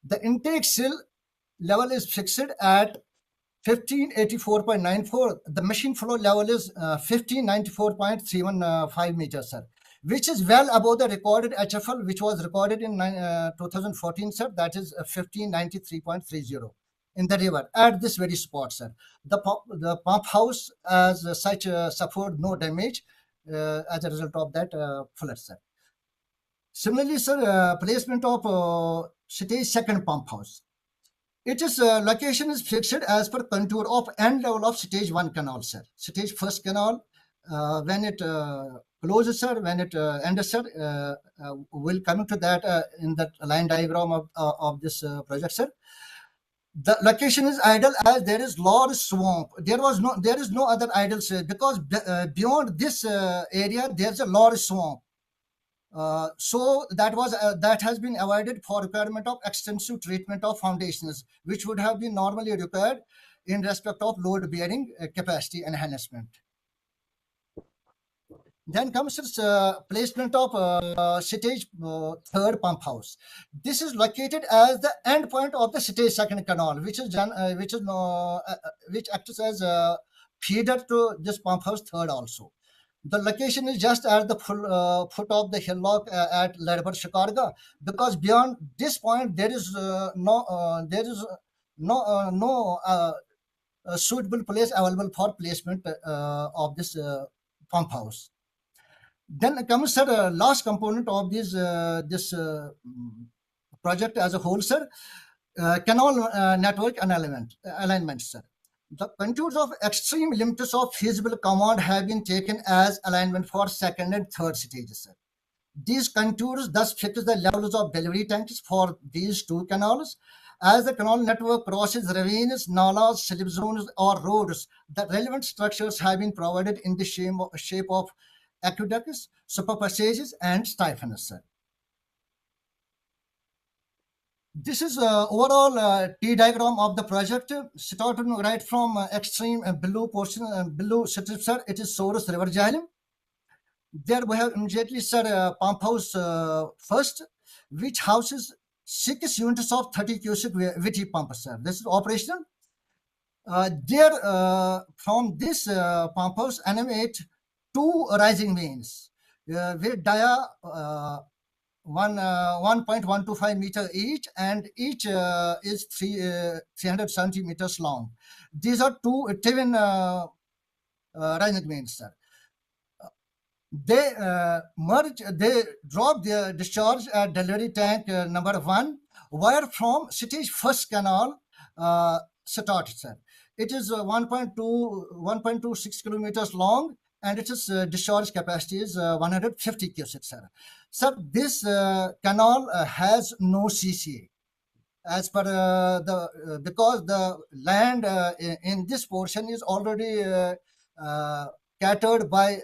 The intake sill level is fixed at 1584.94. The machine flow level is 1594.315 meters, sir, which is well above the recorded HFL, which was recorded in 2014, sir, that is 1593.30 in the river at this very spot, sir. The pump house as such suffered no damage as a result of that flood, sir. Similarly, sir, placement of stage second pump house. Its location is fixed as per contour of end level of stage one canal, sir. Stage first canal, when it closes, sir, when it ends, sir, we'll come to that in the line diagram of this project, sir. The location is ideal as there is large swamp. There is no other ideal, sir, because beyond this area there's a large swamp. So that has been avoided for requirement of extensive treatment of foundations, which would have been normally required in respect of load bearing capacity enhancement. Then comes placement of stage third pump house. This is located as the end point of the stage second canal, which acts as a feeder to this pump house third also. The location is just at the foot of the hillock at Ladbar, Shikarga, because beyond this point there is no suitable place available for placement of this pump house. Then comes, sir, last component of this project as a whole, sir, canal network alignment, sir. The contours of extreme limits of feasible command have been taken as alignment for second and third stages, sir. These contours thus fix the levels of delivery tanks for these two canals. As the canal network crosses ravines, nalas, slip zones, or roads, the relevant structures have been provided in the shape of aqueducts, super passages, and siphons, sir. This is overall T diagram of the project. Starting right from extreme below portion, below strip, sir, it is Source River Jhelum. There we have immediately, sir, pump house first, which houses 6 units of 30 cubic VT pump, sir. This is operational. From this pump house emanate 2 rising mains with dia 1.125 meter each, and each is 370 meters long. These are 2 twin rising mains, sir. They drop their discharge at delivery tank number 1, where from stage first canal started, sir. It is 1.26 kilometers long, and its discharge capacity is 150 cubic, sir. Sir, this canal has no CCA, as per because the land in this portion is already catered by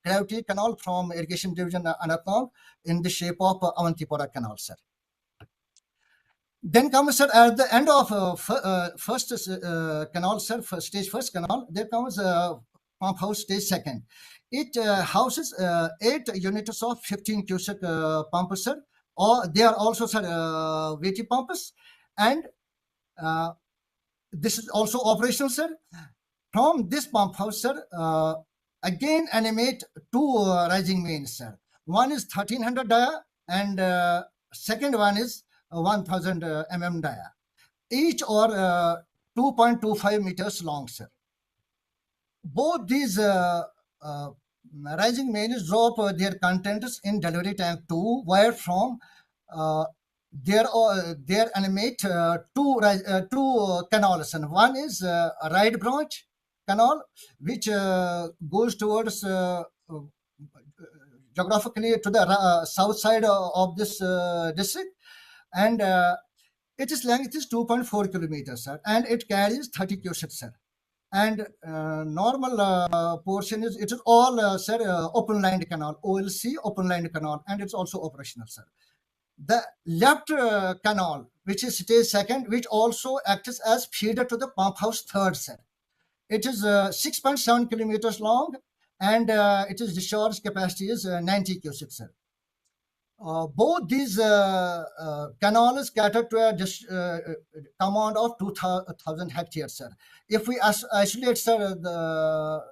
gravity canal from Irrigation Division Anatong in the shape of Avantipura Canal, sir. Then comes, sir, at the end of first canal, sir, stage first canal, there comes pump house stage second. It houses 8 units of 15 cubic pumps, sir. Or they are also, sir, VT pumps, and this is also operational, sir. From this pump house, sir, again animate 2 rising mains, sir. One is 1300 dia, and second one is 1000 mm dia. Each are 2.25 meters long, sir. Both these rising mains drop their contents in delivery tank 2, where from there animate 2 canals, and one is a right branch canal, which goes towards geographically to the south side of this district, and its length is 2.4 kilometers, sir, and it carries 30 cubic, sir. And normal portion is, it is all, sir, open lined canal, OLC open lined canal, and it's also operational, sir. The left canal, which is stage second, which also acts as feeder to the pump house third, sir. It is 6.7 kilometers long, and its discharge capacity is 90 cubic, sir. Both these canals cater to a command of 2,000 hectares, sir. If we isolate, sir,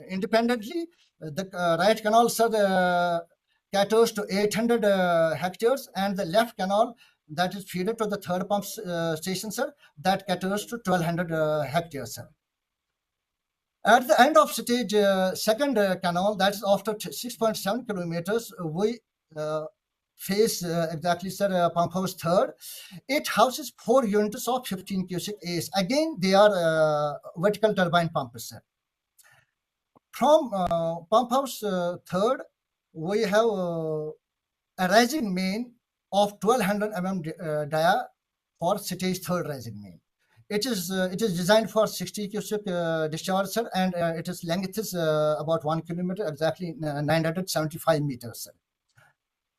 independently, the right canal, sir, caters to 800 hectares, and the left canal, that is feeder to the third pump station, sir, that caters to 1,200 hectares, sir. At the end of stage second canal, that is after 6.7 kilometers, we face exactly, sir, pump house third. It houses 4 units of 15 cubic ace. Again, they are vertical turbine pumps, sir. From pump house third, we have a rising main of 1200 mm dia for stage third rising main. It is designed for 60 cubic discharge, sir, and its length is about 1 kilometer, exactly 975 meters, sir.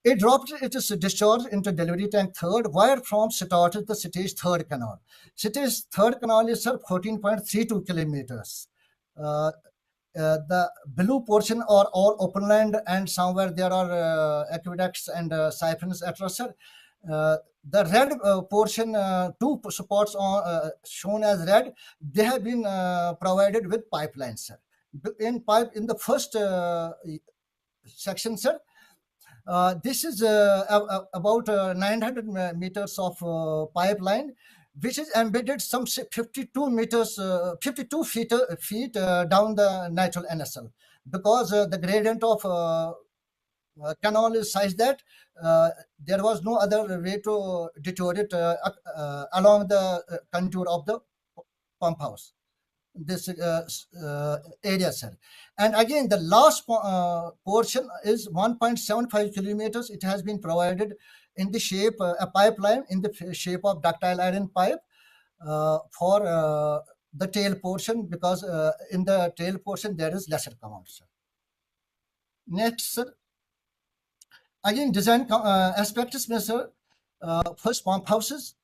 It dropped its discharge into delivery tank third, where from started the stage third canal. Stage third canal is, sir, 14.32 kilometers. The blue portion are all open land, and somewhere there are aqueducts and siphons, etc., sir. The red portion, two spots are shown as red. They have been provided with pipelines, sir. In the first section, sir, this is about 900 meters of pipeline, which is embedded some 52 meters, 52 feet down the natural NSL, because the gradient of canal is such that there was no other way to deteriorate along the contour of the pump house, this area, sir. And again, the last portion is 1.75 kilometers. It has been provided in the shape, a pipeline in the shape of ductile iron pipe for the tail portion, because in the tail portion there is lesser command, sir. Next, sir. Again, design aspects, sir. First, pump houses.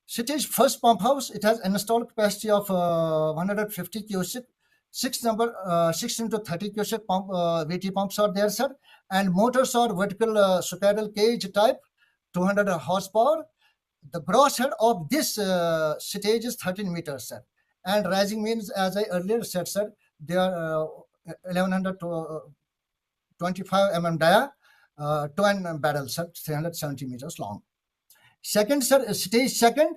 Stage first pump house, it has an installed capacity of 150 cubic. 6 into 30 cubic pump, VT pumps are there, sir. And motors are vertical spiral cage type, 200 horsepower. The gross head of this stage is 13 meters, sir. And rising means, as I earlier said, sir, they are 1100 to 25 mm dia, twin barrels, sir, 370 meters long. Second, sir, stage second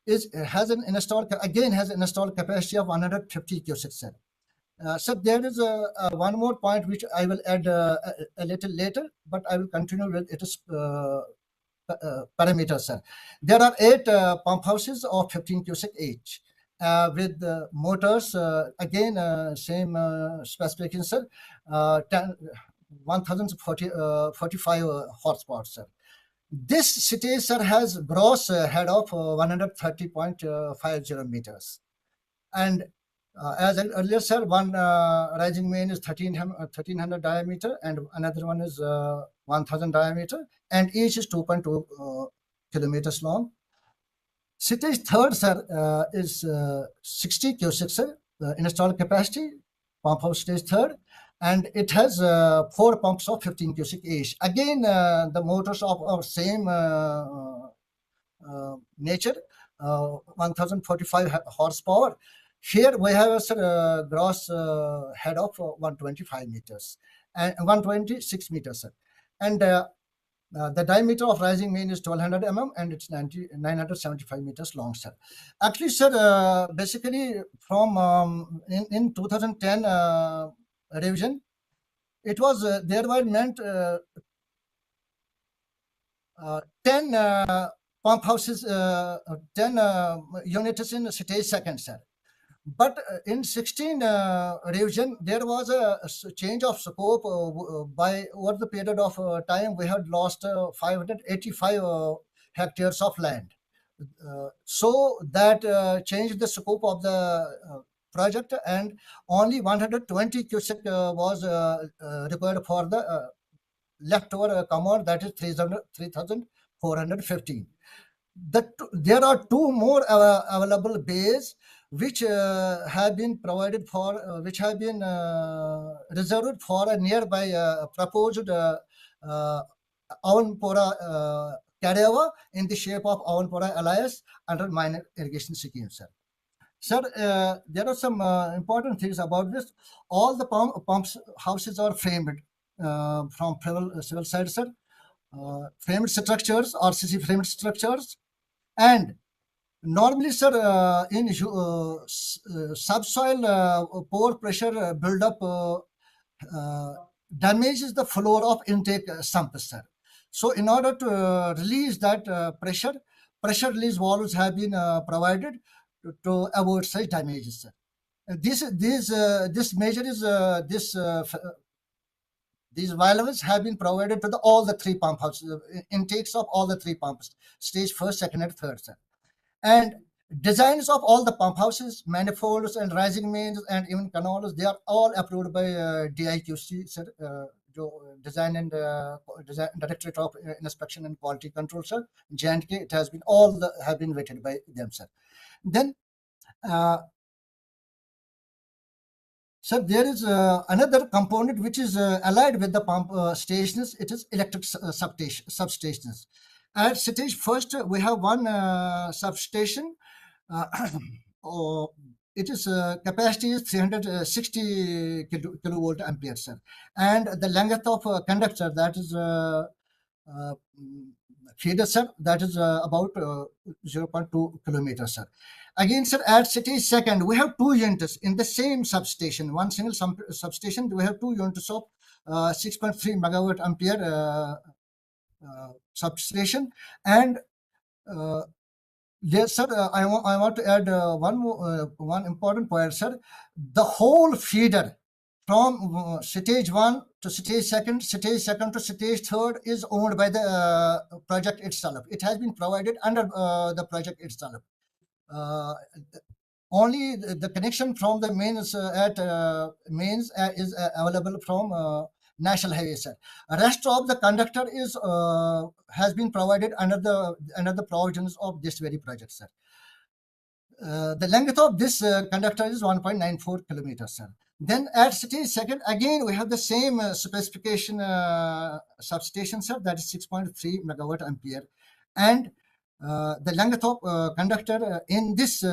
has an installed capacity of 150 cubic, sir. So there is one more point which I will add a little later, but I will continue with its parameters, sir. There are 8 pump houses of 15 cubic each, with motors, again, same specifications, sir, 1045 horsepower, sir. This stage, sir, has gross head of 130.50 meters. And as I earlier said, one rising main is 1300 diameter, and another one is 1000 diameter, and each is 2.2 kilometers long. Stage third, sir, is 60 cubic, sir, installed capacity, pump house stage third, and it has 4 pumps of 15 cubic each. Again, the motors of same nature, 1045 horsepower. Here we have a gross head of 125 meters and 126 meters, sir. And the diameter of rising main is 1200 mm, and it's 975 meters long, sir. Actually, sir, basically from in 2010 revision, it was there were meant 10 pump houses, 10 units in stage second, sir. But in 16 revision, there was a change of scope. By over the period of time, we had lost 585 hectares of land. So that changed the scope of the project, and only 120 cubic was required for the leftover command, that is 3,415. There are 2 more available bays which have been provided for, which have been reserved for a nearby proposed Avanpura carryover in the shape of Avanpura Alliance under minor irrigation scheme, sir. Sir, there are some important things about this. All the pumps houses are framed from civil side, sir. Framed structures, RCC framed structures, and normally, sir, in subsoil pore pressure buildup damages the floor of intake sump, sir. So in order to release that pressure release valves have been provided to avoid such damages, sir. This measure is these values have been provided to all the 3 pump houses, intakes of all the 3 pumps, stage 1st, 2nd, and 3rd, sir. And designs of all the pump houses, manifolds, and rising mains, and even canals, they are all approved by DIQC, sir. Design and Directorate of Inspection and Quality Control, sir. J&K, it has been have been vetted by them, sir. Then, sir, there is another component which is allied with the pump stations. It is electric substations. At stage 1st, we have one substation. It is capacity is 360 kilovolt ampere, sir. And the length of conductor, that is feeder, sir, that is about 0.2 kilometers, sir. Again, sir, at stage 2nd, we have 2 units in the same substation, one single substation. We have 2 units of 6.3 megawatt ampere substation. And yes, sir, I want to add one important point, sir. The whole feeder from stage 1 to stage 2nd, stage 2nd to stage 3rd is owned by the project itself. It has been provided under the project itself. Only the connection from the mains is available from National Highway, sir. Rest of the conductor is has been provided under the provisions of this very project, sir. The length of this conductor is 1.94 kilometers, sir. Then at stage 2nd, again we have the same specification substation, sir. That is 6.3 megawatt ampere, and the length of conductor in this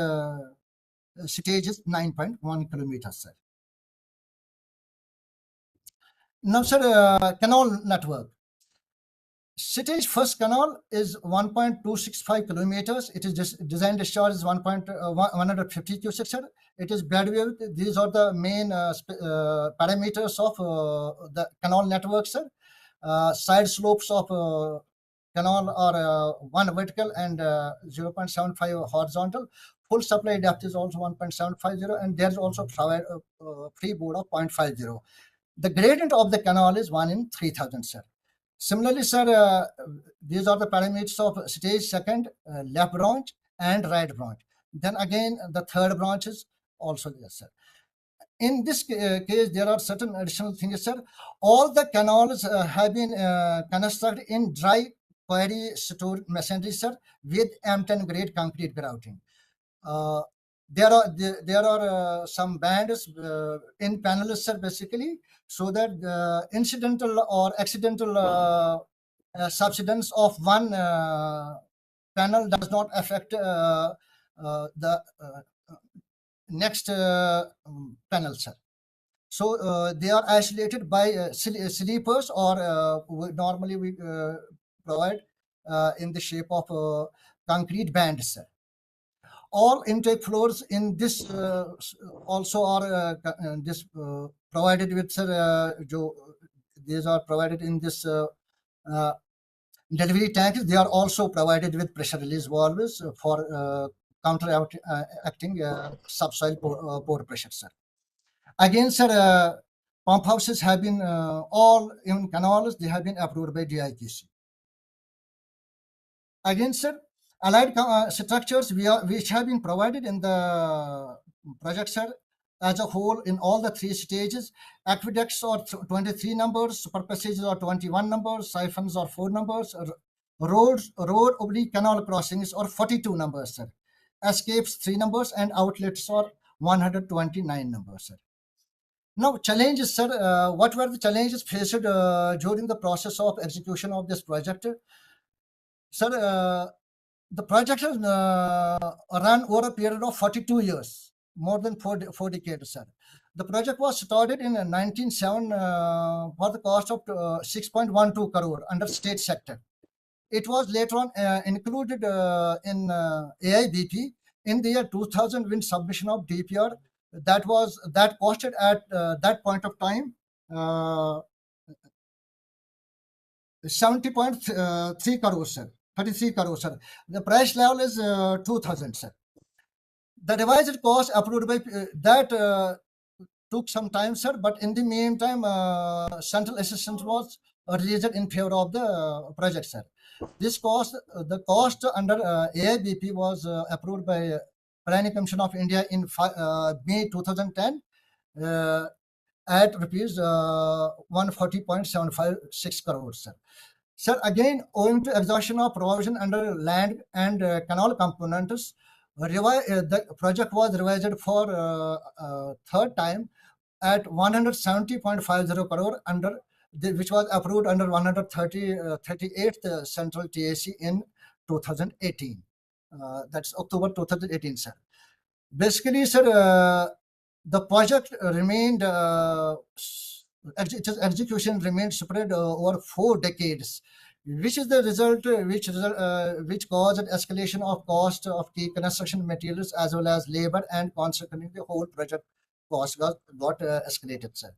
stage is 9.1 kilometers, sir. Now, sir, canal network. Stage 1st canal is 1.265 kilometers. It is design discharge is 150 cubic, sir. It is bedwidth. These are the main parameters of the canal network, sir. Side slopes of canal are 1 vertical and 0.75 horizontal. Full supply depth is also 1.750, and there's also freeboard of 0.50. The gradient of the canal is 1 in 3000, sir. Similarly, sir, these are the parameters of stage 2nd, left branch and right branch. Then again, the 3rd branch is also there, sir. In this case, there are certain additional things, sir. All the canals have been constructed in dry quarry store masonry, sir, with M10 grade concrete grouting. There are some bands in panels, sir, basically, so that the incidental or accidental subsidence of one panel does not affect the next panel, sir. So they are isolated by sleepers, or normally we provide in the shape of concrete bands, sir. All intake floors in this also are provided with, sir. These are provided in this delivery tanks. They are also provided with pressure release valves for counteracting subsoil pore pressure, sir. Again, sir, pump houses have been all in canals. They have been approved by DIQC. Again, sir, allied structures which have been provided in the project, sir, as a whole in all the 3 stages. Aqueducts are 23 numbers, super passages are 21 numbers, siphons are 4 numbers, road/canal crossings are 42 numbers, sir. Escapes 3 numbers, and outlets are 129 numbers, sir. Now, challenges, sir. What were the challenges faced during the process of execution of this project? Sir, the project has run over a period of 42 years, more than 4 decades, sir. The project was started in 1907 for the cost of 6.12 crore under state sector. It was later on included in AIBP in the year 2000 with submission of DPR. That costed at that point of time 70.3 crores, sir. 33 crores, sir. The price level is 2000, sir. The revised cost approved by that took some time, sir, but in the meantime, central assistance was released in favor of the project, sir. This cost, the cost under AIBP was approved by Planning Commission of India in May 2010 at rupees 140.756 crores, sir. Sir, again, owing to exhaustion of provision under land and canal components, the project was revised for third time at 170.50 crore under which was approved under 138th Central TAC in 2018. That's October 2018, sir. Basically, sir, the project remained, its execution remained spread over 4 decades, which is the result, which caused an escalation of cost of key construction materials as well as labor, and consequently the whole project cost got escalated, sir.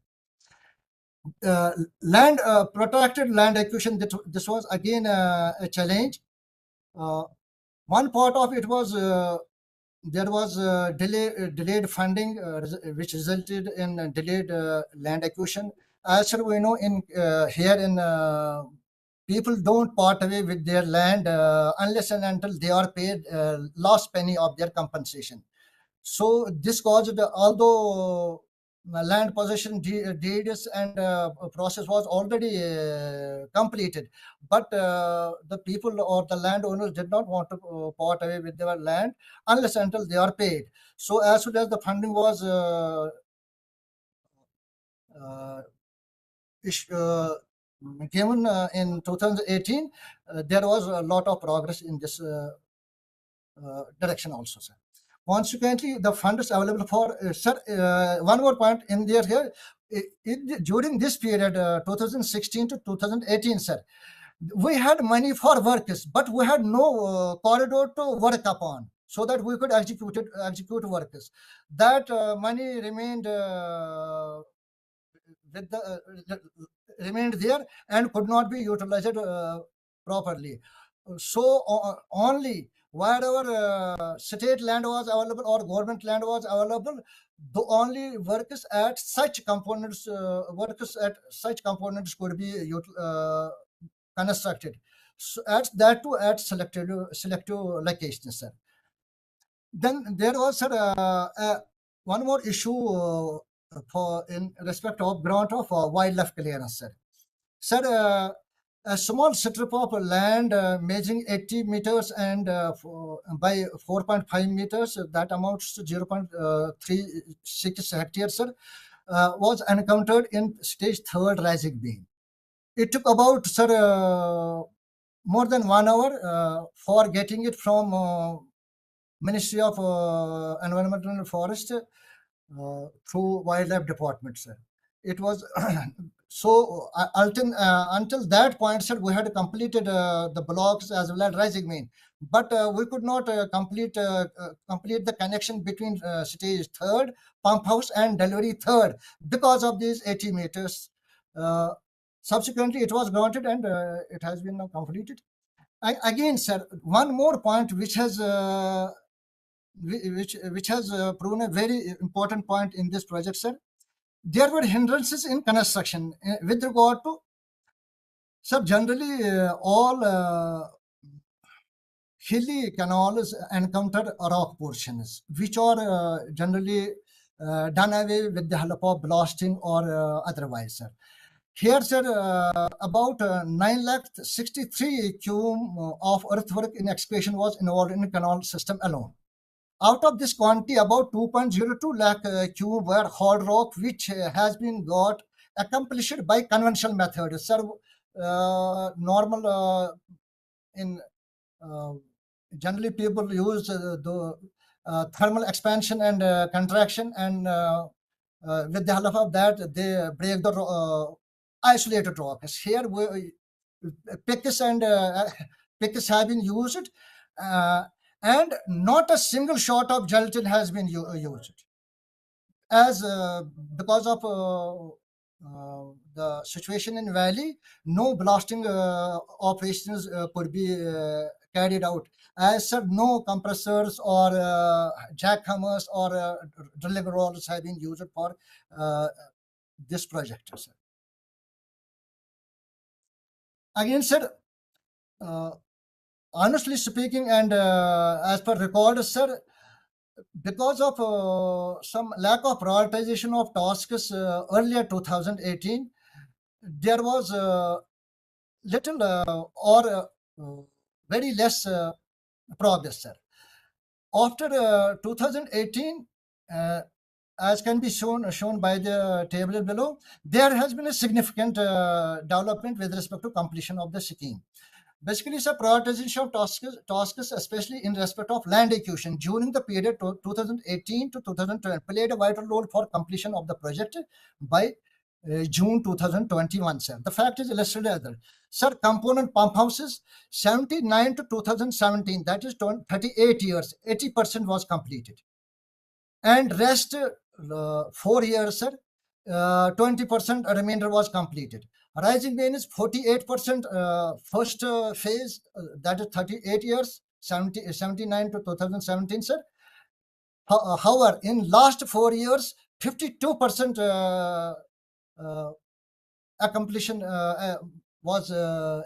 Protracted land acquisition, this was again a challenge. One part of it was there was delayed funding, which resulted in delayed land acquisition. As we know, in here in people don't part away with their land unless and until they are paid last penny of their compensation. So this caused, although land possession deeds and process was already completed, but the people or the landowners did not want to part away with their land unless until they are paid. So as soon as the funding was given in 2018, there was a lot of progress in this direction also, sir. Consequently, the funds available for, sir, one more point in there here, during this period, 2016 to 2018, sir, we had money for works, but we had no corridor to work upon so that we could execute works. That money remained remained there and could not be utilized properly. So only wherever state land was available or government land was available, the only works at such components could be constructed. So at that too at selective locations, sir. Then there was, sir, one more issue for in respect of grant of wildlife clearance, sir. Sir, a small strip of land measuring 80 meters and by 4.5 meters, that amounts to 0.36 hectares, sir, was encountered in stage 3rd rising beam. It took about, sir, more than 1 hour for getting it from Ministry of Environmental and Forest through Wildlife Department, sir. It was so until that point, sir, we had completed the blocks as well as rising main, but we could not complete the connection between stage 3rd pump house and delivery 3rd because of these 80 meters. Subsequently, it was granted and it has been now completed. Again, sir, one more point which has proven a very important point in this project, sir. There were hindrances in construction with regard to, sir, generally all hilly canals encounter rock portions, which are generally done away with the help of blasting or otherwise, sir. Here, sir, about 9,63,000 cubic of earthwork in excavation was involved in the canal system alone. Out of this quantity, about 2.02 lakh cube were hard rock, which has been got accomplished by conventional methods. Sir, normal in generally people use the thermal expansion and contraction, and with the help of that, they break the isolated rocks. Here, picks have been used. And not a single shot of gelatin has been used, as because of the situation in valley, no blasting operations could be carried out, as sir, no compressors or jackhammers or drilling rollers have been used for this project, sir. Again, sir, honestly speaking, and as per record, sir, because of some lack of prioritization of tasks earlier 2018, there was little or very less progress, sir. After 2018, as can be shown by the table below, there has been a significant development with respect to completion of the scheme. Basically, sir, prioritization of tasks, especially in respect of land acquisition during the period 2018 to 2020, played a vital role for completion of the project by June 2021, sir. The fact is illustrated other. Sir, component pump houses, 79 to 2017, that is 38 years, 80% was completed. And rest 4 years, sir, 20% remainder was completed. Rising main is 48% first phase, that is 38 years, 79 to 2017, sir. However, in last 4 years, 52% completion was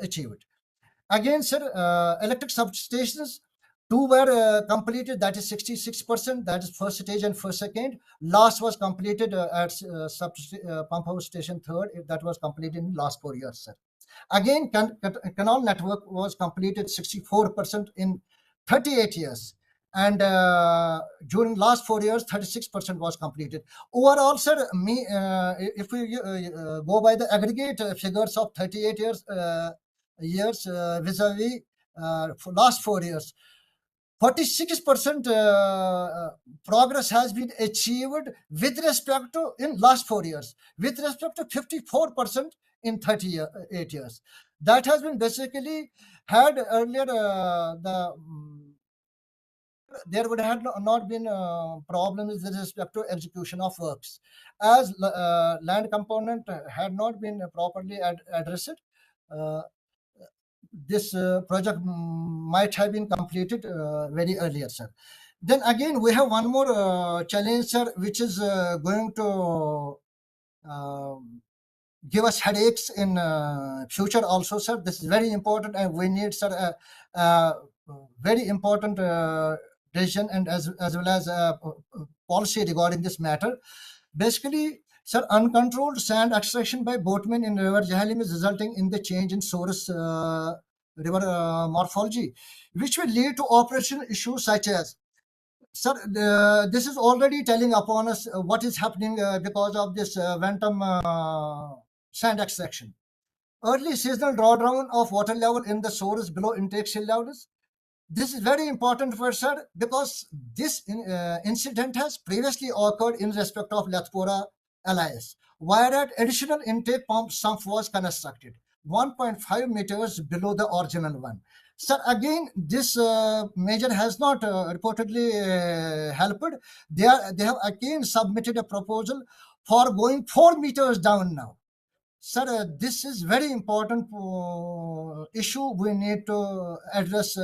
achieved. Again, sir, electric substations, 2 were completed, that is 66%, that is first stage and first second. Last was completed at pump house station 3rd, that was completed in last 4 years, sir. Again, canal network was completed 64% in 38 years. And during last 4 years, 36% was completed. Overall, sir, if we go by the aggregate figures of 38 years vis-a-vis for last 4 years, 46% progress has been achieved with respect to in last 4 years, with respect to 54% in 38 years. That has been basically had earlier there would have not been problems with respect to execution of works, as land component had not been properly addressed. This project might have been completed very earlier, sir. Then again, we have one more challenge, sir, which is going to give us headaches in future also, sir. This is very important, and we need, sir, very important decision and as well as policy regarding this matter. Basically, sir, uncontrolled sand extraction by boatmen in River Jhelum is resulting in the change in source river morphology, which will lead to operational issues such as, sir, this is already telling upon us what is happening because of this Ventum sand extraction. Early seasonal drawdown of water level in the source below intake sill levels. This is very important for sir, because this incident has previously occurred in respect of Lathpura LIS, where additional intake pump sump was constructed 1.5 meters below the original one. Sir, again, this measure has not reportedly helped. They have again submitted a proposal for going 4 meters down now. Sir, this is very important issue we need to address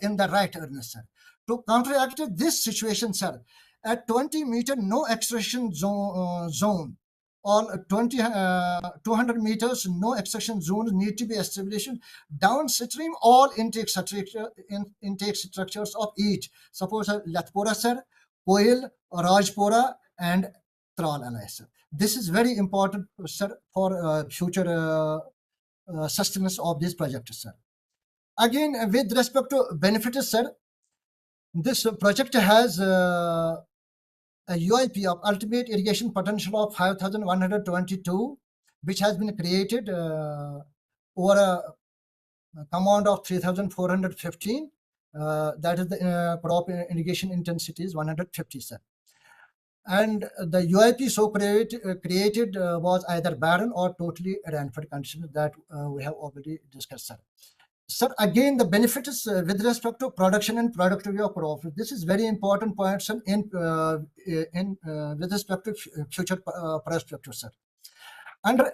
in the right earnest, sir. To counteract this situation, sir, at 20 meter no extraction zone or 200 meters no extraction zones need to be established downstream all intake structures of each. Suppose Lathpura, sir, Koil, Rajpura, and Tral LIS. This is very important, sir, for future sustenance of this project, sir. Again, with respect to benefits, sir, this project has a UIP of ultimate irrigation potential of 5,122, which has been created over a command of 3,415. That is the crop irrigation intensity is 150, sir. And the UIP so created was either barren or totally rainfed condition that we have already discussed, sir. Sir, again, the benefits with respect to production and productivity of crops. This is very important point, sir, in with respect to future perspective, sir. Under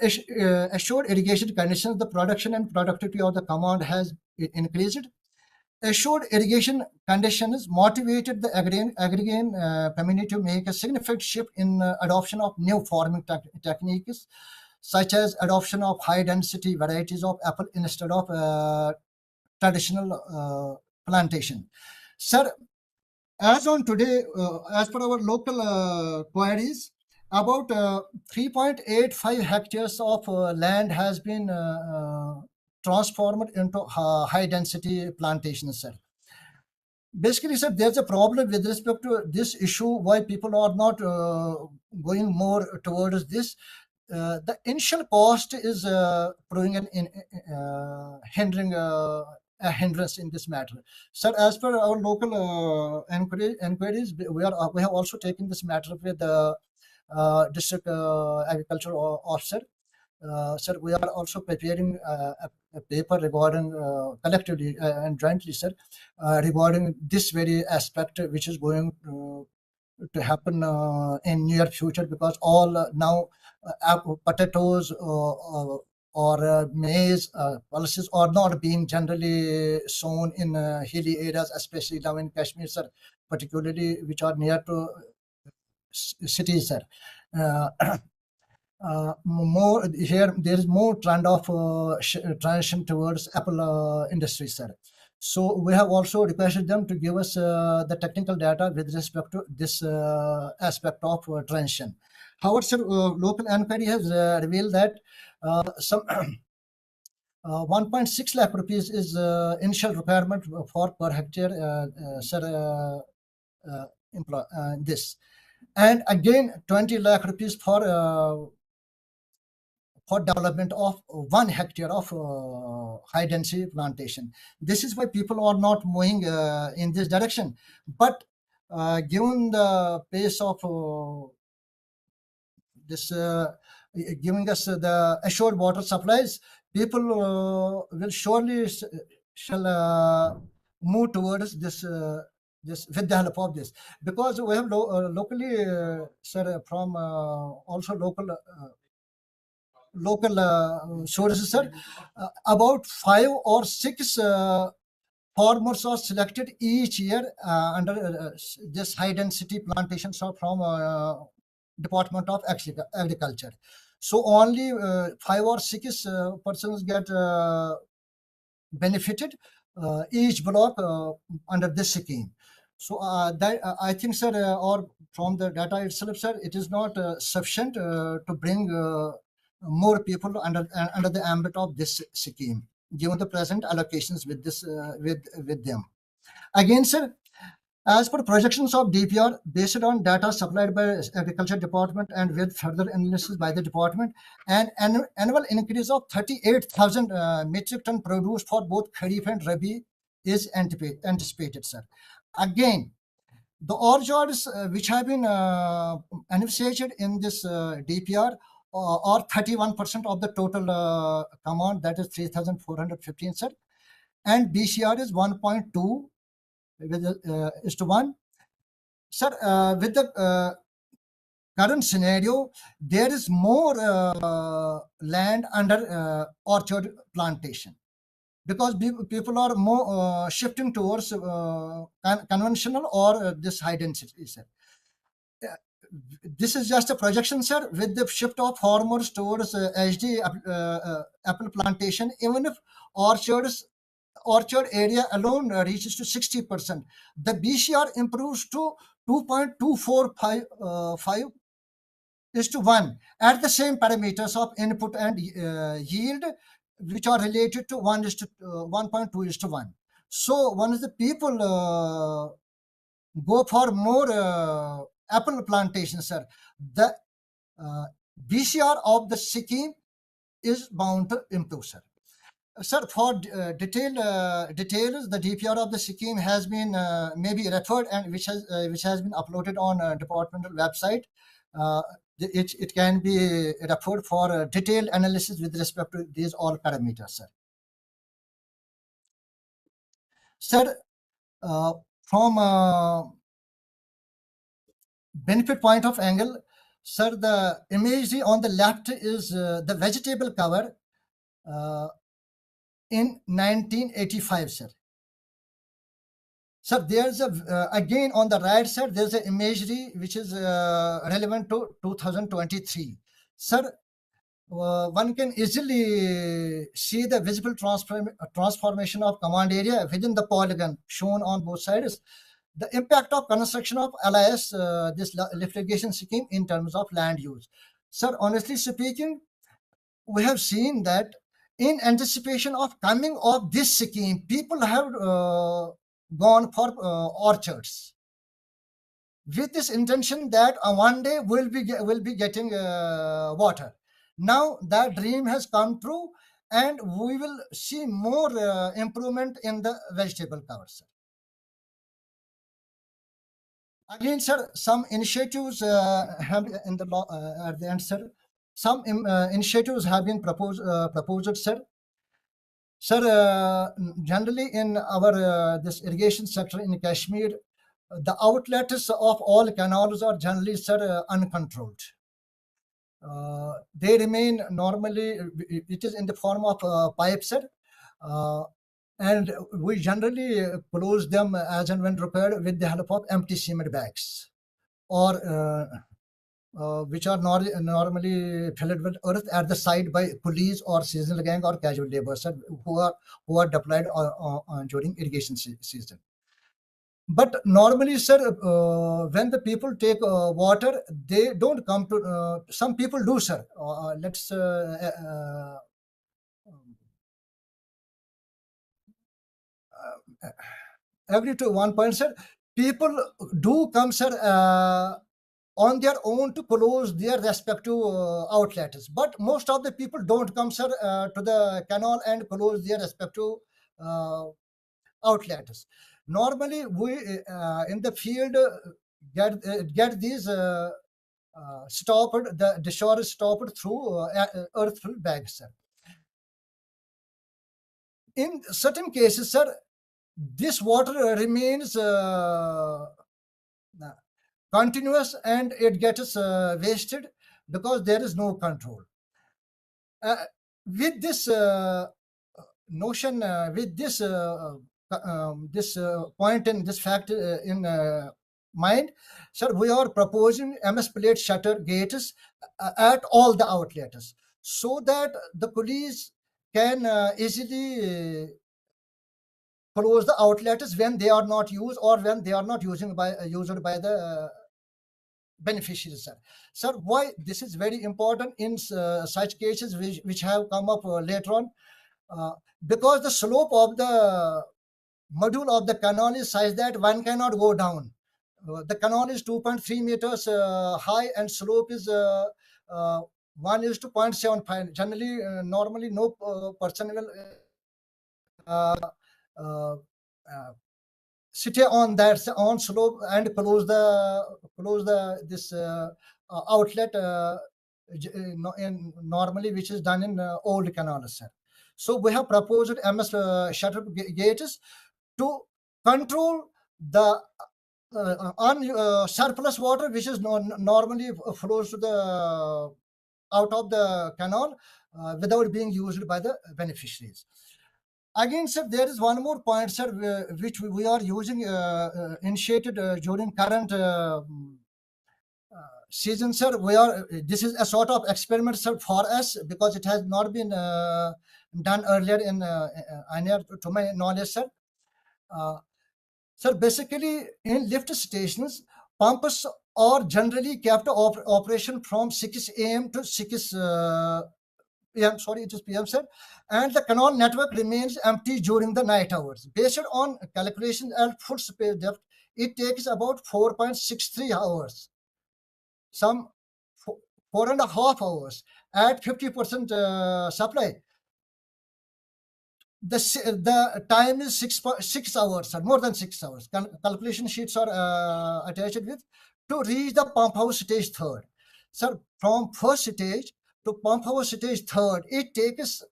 assured irrigation conditions, the production and productivity of the command has increased. assured irrigation conditions motivated the agrarian community to make a significant shift in adoption of new farming techniques, such as adoption of high-density varieties of apple instead of traditional plantation. Sir, as on today, as per our local queries, about 3.85 hectares of land has been transformed into high-density plantations, sir. Basically, sir, there's a problem with respect to this issue, why people are not going more towards this. The initial cost is proving hindering a hindrance in this matter. Sir, as per our local inquiries, we have also taken this matter with the district agriculture officer. Sir, we are also preparing a paper regarding collectively and jointly, sir, regarding this very aspect, which is going to happen in near future, because all now potatoes or maize pulses are not being generally sown in hilly areas, especially now in Kashmir, sir, particularly which are near to cities, sir. More here, there is more trend of transition towards apple industry, sir. So we have also requested them to give us the technical data with respect to this aspect of transition. However, sir, local inquiry has revealed that some 1.6 lakh rupees is initial requirement for per hectare, sir, this, and again 20 lakh rupees for development of 1 hectare of high density plantation. This is why people are not moving in this direction. But given the pace of this giving us the assured water supplies, people will surely shall move towards this this with the help of this, because we have locally, sir, from also local sources, sir, about 5 or 6 farmers are selected each year under this high density plantations from Department of Agriculture. So only 5 or 6 persons get benefited each block under this scheme. So that I think, sir, or from the data itself, sir, it is not sufficient to bring more people under the ambit of this scheme, given the present allocations with this with them. Again, sir, as per projections of DPR based on data supplied by Agriculture Department and with further analysis by the department, an annual increase of 38,000 metric ton produce for both Kharif and Rabi is anticipated, sir. Again, the orchards which have been envisaged in this DPR are 31% of the total amount, that is 3,415, sir, and BCR is 1.2 is to 1. Sir, with the current scenario, there is more land under orchard plantation, because people are more shifting towards conventional or this high density, sir. This is just a projection, sir, with the shift of farmers towards HD apple plantation. Even if orchard area alone reaches to 60%, the BCR improves to 2.245 is to 1 at the same parameters of input and yield, which are related to 1.2 is to 1. So once the people go for more apple plantation, sir, the BCR of the scheme is bound to improve, sir. Sir, for details, the DPR of the scheme has been maybe referred, and which has been uploaded on departmental website. It can be referred for detailed analysis with respect to these all parameters, sir. Sir, from benefit point of angle, sir, the imagery on the left is the vegetable cover in 1985, sir. Sir, there's a again on the right side, there's an imagery which is relevant to 2023. Sir, one can easily see the visible transformation of command area within the polygon shown on both sides. The impact of construction of LIS, this lift irrigation scheme, in terms of land use. Sir, honestly speaking, we have seen that in anticipation of coming of this scheme, people have gone for orchards with this intention that one day we'll be getting water. Now that dream has come true, and we will see more improvement in the vegetable cover, sir. Again, sir, some initiatives have in the at the end, sir. Some initiatives have been proposed, sir. Sir, generally in our this irrigation sector in Kashmir, the outlets of all canals are generally, sir, uncontrolled. They remain normally, it is in the form of pipes, sir. And we generally close them as and when required with the help of empty cement bags, or which are normally filled with earth at the side by police or seasonal gang or casual laborers who are deployed during irrigation season. But normally, sir, when the people take water, they don't come to. Some people do, sir. Let's agree to one point, sir. People do come, sir, on their own to close their respective outlets. But most of the people don't come, sir, to the canal and close their respective outlets. Normally, we in the field get these stopped. The discharge is stopped through earth-filled bags, sir. In certain cases, sir, this water remains continuous, and it gets wasted because there is no control. With this notion, with this point and this fact in mind, sir, we are proposing MS plate shutter gates at all the outlets, so that the police can easily close the outlets when they are not used, or when they are not used by the beneficiaries, sir. Sir, why this is very important in such cases which have come up later on? Because the slope of the module of the canal is such that one cannot go down. The canal is 2.3 meters high, and slope is 1:0.75. Generally, normally no person will sit on that on slope and close this outlet normally, which is done in old canals, sir. So we have proposed MS shutter gates to control the surplus water, which is normally flows to the out of the canal without being used by the beneficiaries. Again, sir, there is one more point, sir, which we are using initiated during current season, sir. This is a sort of experiment, sir, for us, because it has not been done earlier in to my knowledge, sir. Sir, basically in lift stations, pumps are generally kept operation from 6 a.m. to 6 p.m. Sorry, it is p.m., sir. And the canal network remains empty during the night hours. Based on calculations at full space depth, it takes about 4.63 hours. Some 4.5 hours at 50% supply. The time is 6 hours, or more than 6 hours. Calculation sheets are attached with to reach the pump house stage 3rd. Sir, from first stage to pump house stage 3rd, it takes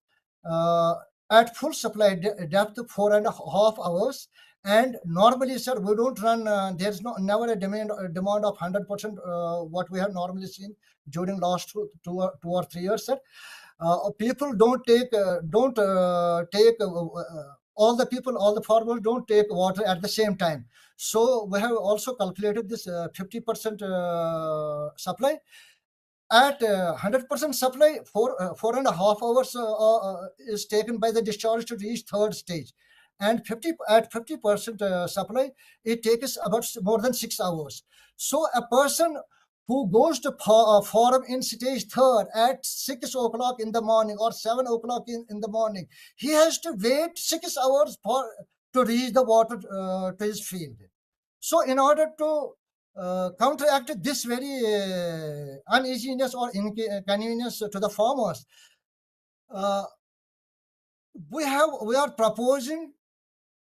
at full supply depth 4.5 hours. And normally, sir, we don't run. There's never a demand of 100% what we have normally seen during last two or 3 years, sir. People don't take all the people, all the farmers don't take water at the same time. So we have also calculated this 50% supply. At 100% supply, 4.5 hours is taken by the discharge to reach third stage. And at 50% supply, it takes about more than 6 hours. So a person who goes to forum in stage third at 6 o'clock in the morning or 7 o'clock in the morning, he has to wait 6 hours to reach the water to his field. So in order to counteract this very uneasiness or inconvenience to the farmers, we are proposing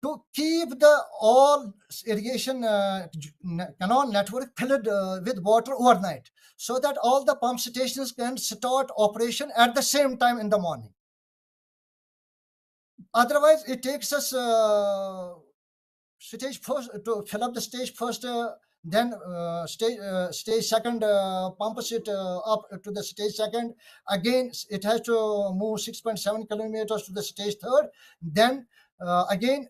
to keep the all irrigation canal network filled with water overnight, so that all the pump stations can start operation at the same time in the morning. Otherwise, it takes us stage first to fill up the stage first, then stage second pumps it up to the stage second. Again, it has to move 6.7 kilometers to the stage third. Then again,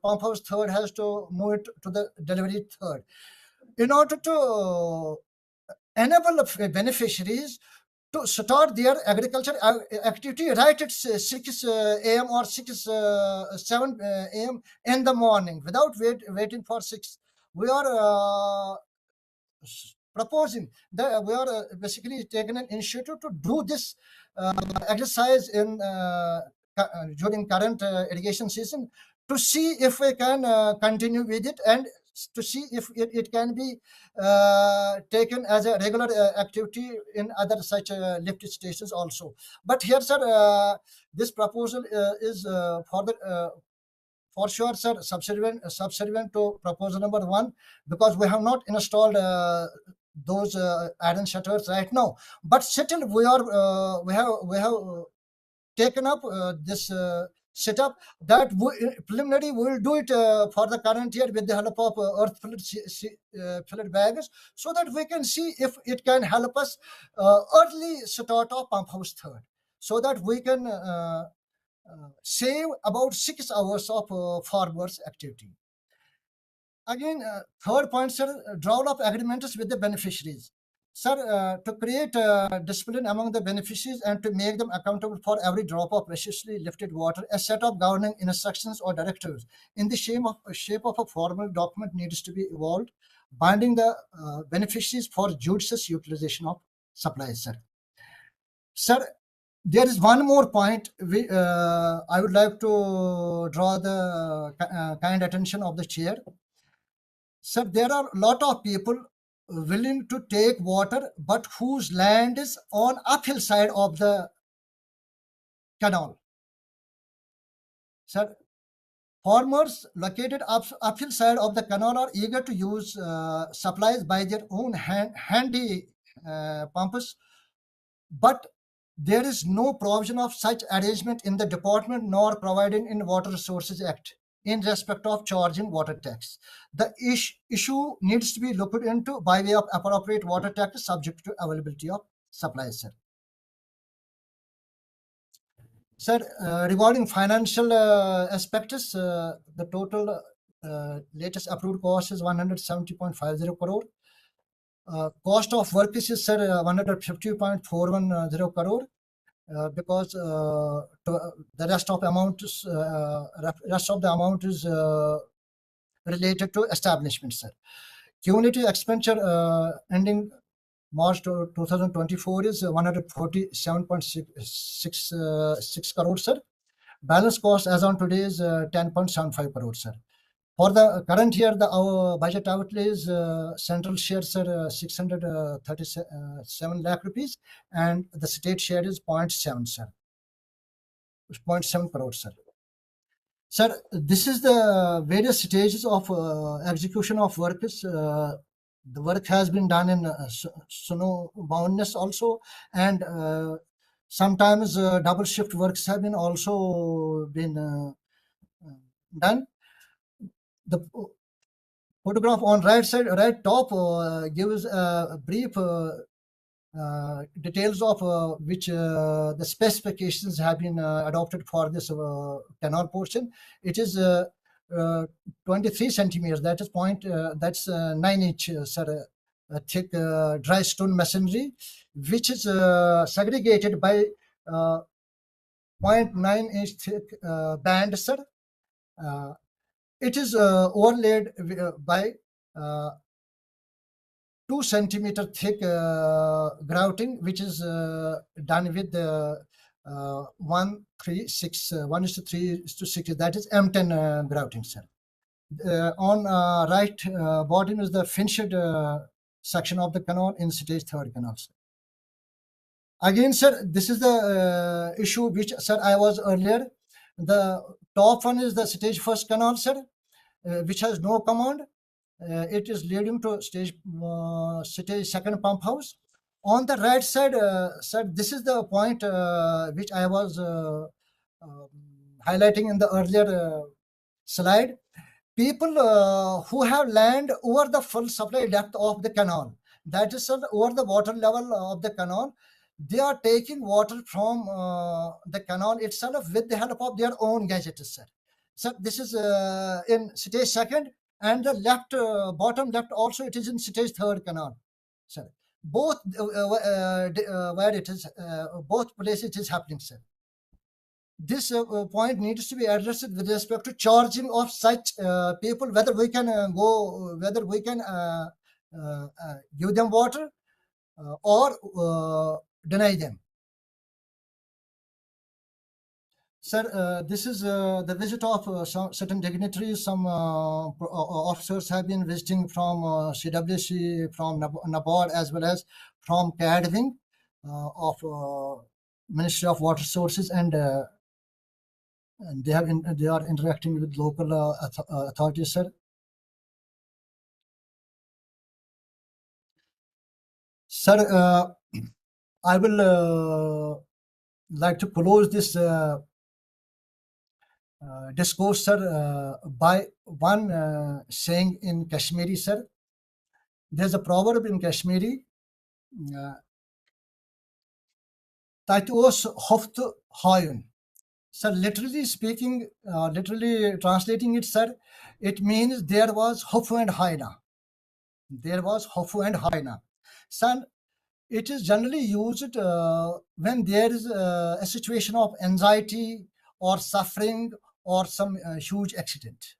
pump house third has to move it to the delivery third. In order to enable the beneficiaries to start their agriculture activity right at 6 a.m. or 7 a.m. in the morning without waiting for 6. We are proposing that we are basically taking an initiative to do this exercise in during current irrigation season, to see if we can continue with it, and to see if it can be taken as a regular activity in other such lift stations also. But here, sir, this proposal is for sure, sir, subservient to proposal number 1, because we have not installed those iron shutters right now. But still, we have taken up this setup that preliminary we will do it for the current year with the help of earth filled bags, so that we can see if it can help us early start of pump house third, so that we can save about 6 hours of farmers activity. Again, third point, sir, draw up agreements with the beneficiaries. Sir, to create discipline among the beneficiaries and to make them accountable for every drop of preciously lifted water, a set of governing instructions or directives in the shape of a formal document needs to be evolved, binding the beneficiaries for judicious utilization of supplies, sir. Sir, there is one more point I would like to draw the kind attention of the chair. Sir, there are a lot of people willing to take water, but whose land is on uphill side of the canal. Sir, farmers located uphill side of the canal are eager to use supplies by their own handy pumps, but there is no provision of such arrangement in the department nor provided in Water Resources Act in respect of charging water tax. The issue needs to be looked into by way of appropriate water tax subject to availability of supplies, sir. Sir, regarding financial aspects, the total latest approved cost is 170.50 crore. Cost of work is, sir, 150.410 crore. Because the rest of the amount is related to establishment, sir. Cumulative expenditure ending March 2024 is 147.66 crore, sir. Balance cost as on today is 10.75 crore, sir. For the current year, our budget outlay is central share, sir, 637 lakh rupees, and the state share is 0.7, sir. 0.7 crore, sir. Sir, this is the various stages of execution of works. The work has been done in snow boundness also, and sometimes double shift works have been also been done. The photograph on right side, right top, gives a brief details of which the specifications have been adopted for this canal portion. It is 23 centimeters. That is that's 9-inch thick dry stone masonry, which is segregated by 0.9-inch thick band, sir. It is overlaid by 2 centimeter thick grouting, which is done with 1:3:6. That is M10 grouting, sir. On right bottom is the finished section of the canal in stage 3rd canal, sir. Again, sir, this is the issue which, sir, I was earlier. The top one is the stage 1st canal, sir, which has no command. It is leading to stage 2nd pump house. On the right side, sir, this is the point which I was highlighting in the earlier slide. People who have land over the full supply depth of the canal, that is, sir, over the water level of the canal, they are taking water from the canal itself with the help of their own gadgets, sir. So this is in stage 2nd, and the left bottom left also, it is in stage 3rd canal, sir. Both where it is, both places it is happening, sir. This point needs to be addressed with respect to charging of such people, whether we can give them water or deny them. Sir, this is the visit of some certain dignitaries. Some officers have been visiting from CWC, from NABARD, as well as from CAD wing of Ministry of Water Sources, and they are interacting with local authorities, sir. Sir, I will like to close this discourse, sir, by one saying in Kashmiri, sir. There's a proverb in Kashmiri, Taitos Hoft Hayun. Sir, literally speaking, literally translating it, sir, it means there was Hofu and Haina. There was Hofu and Haina. Sir, it is generally used when there is a situation of anxiety or suffering or some huge accident.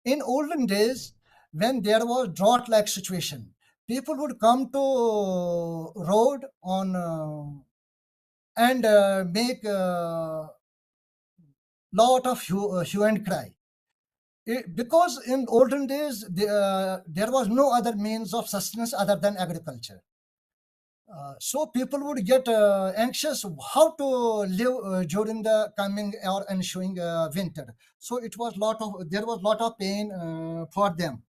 In olden days, when there was drought-like situation, people would come to road on and make lot of hue and cry. Because in olden days, there was no other means of sustenance other than agriculture. So people would get anxious how to live during the coming or ensuing winter. So there was lot of pain for them.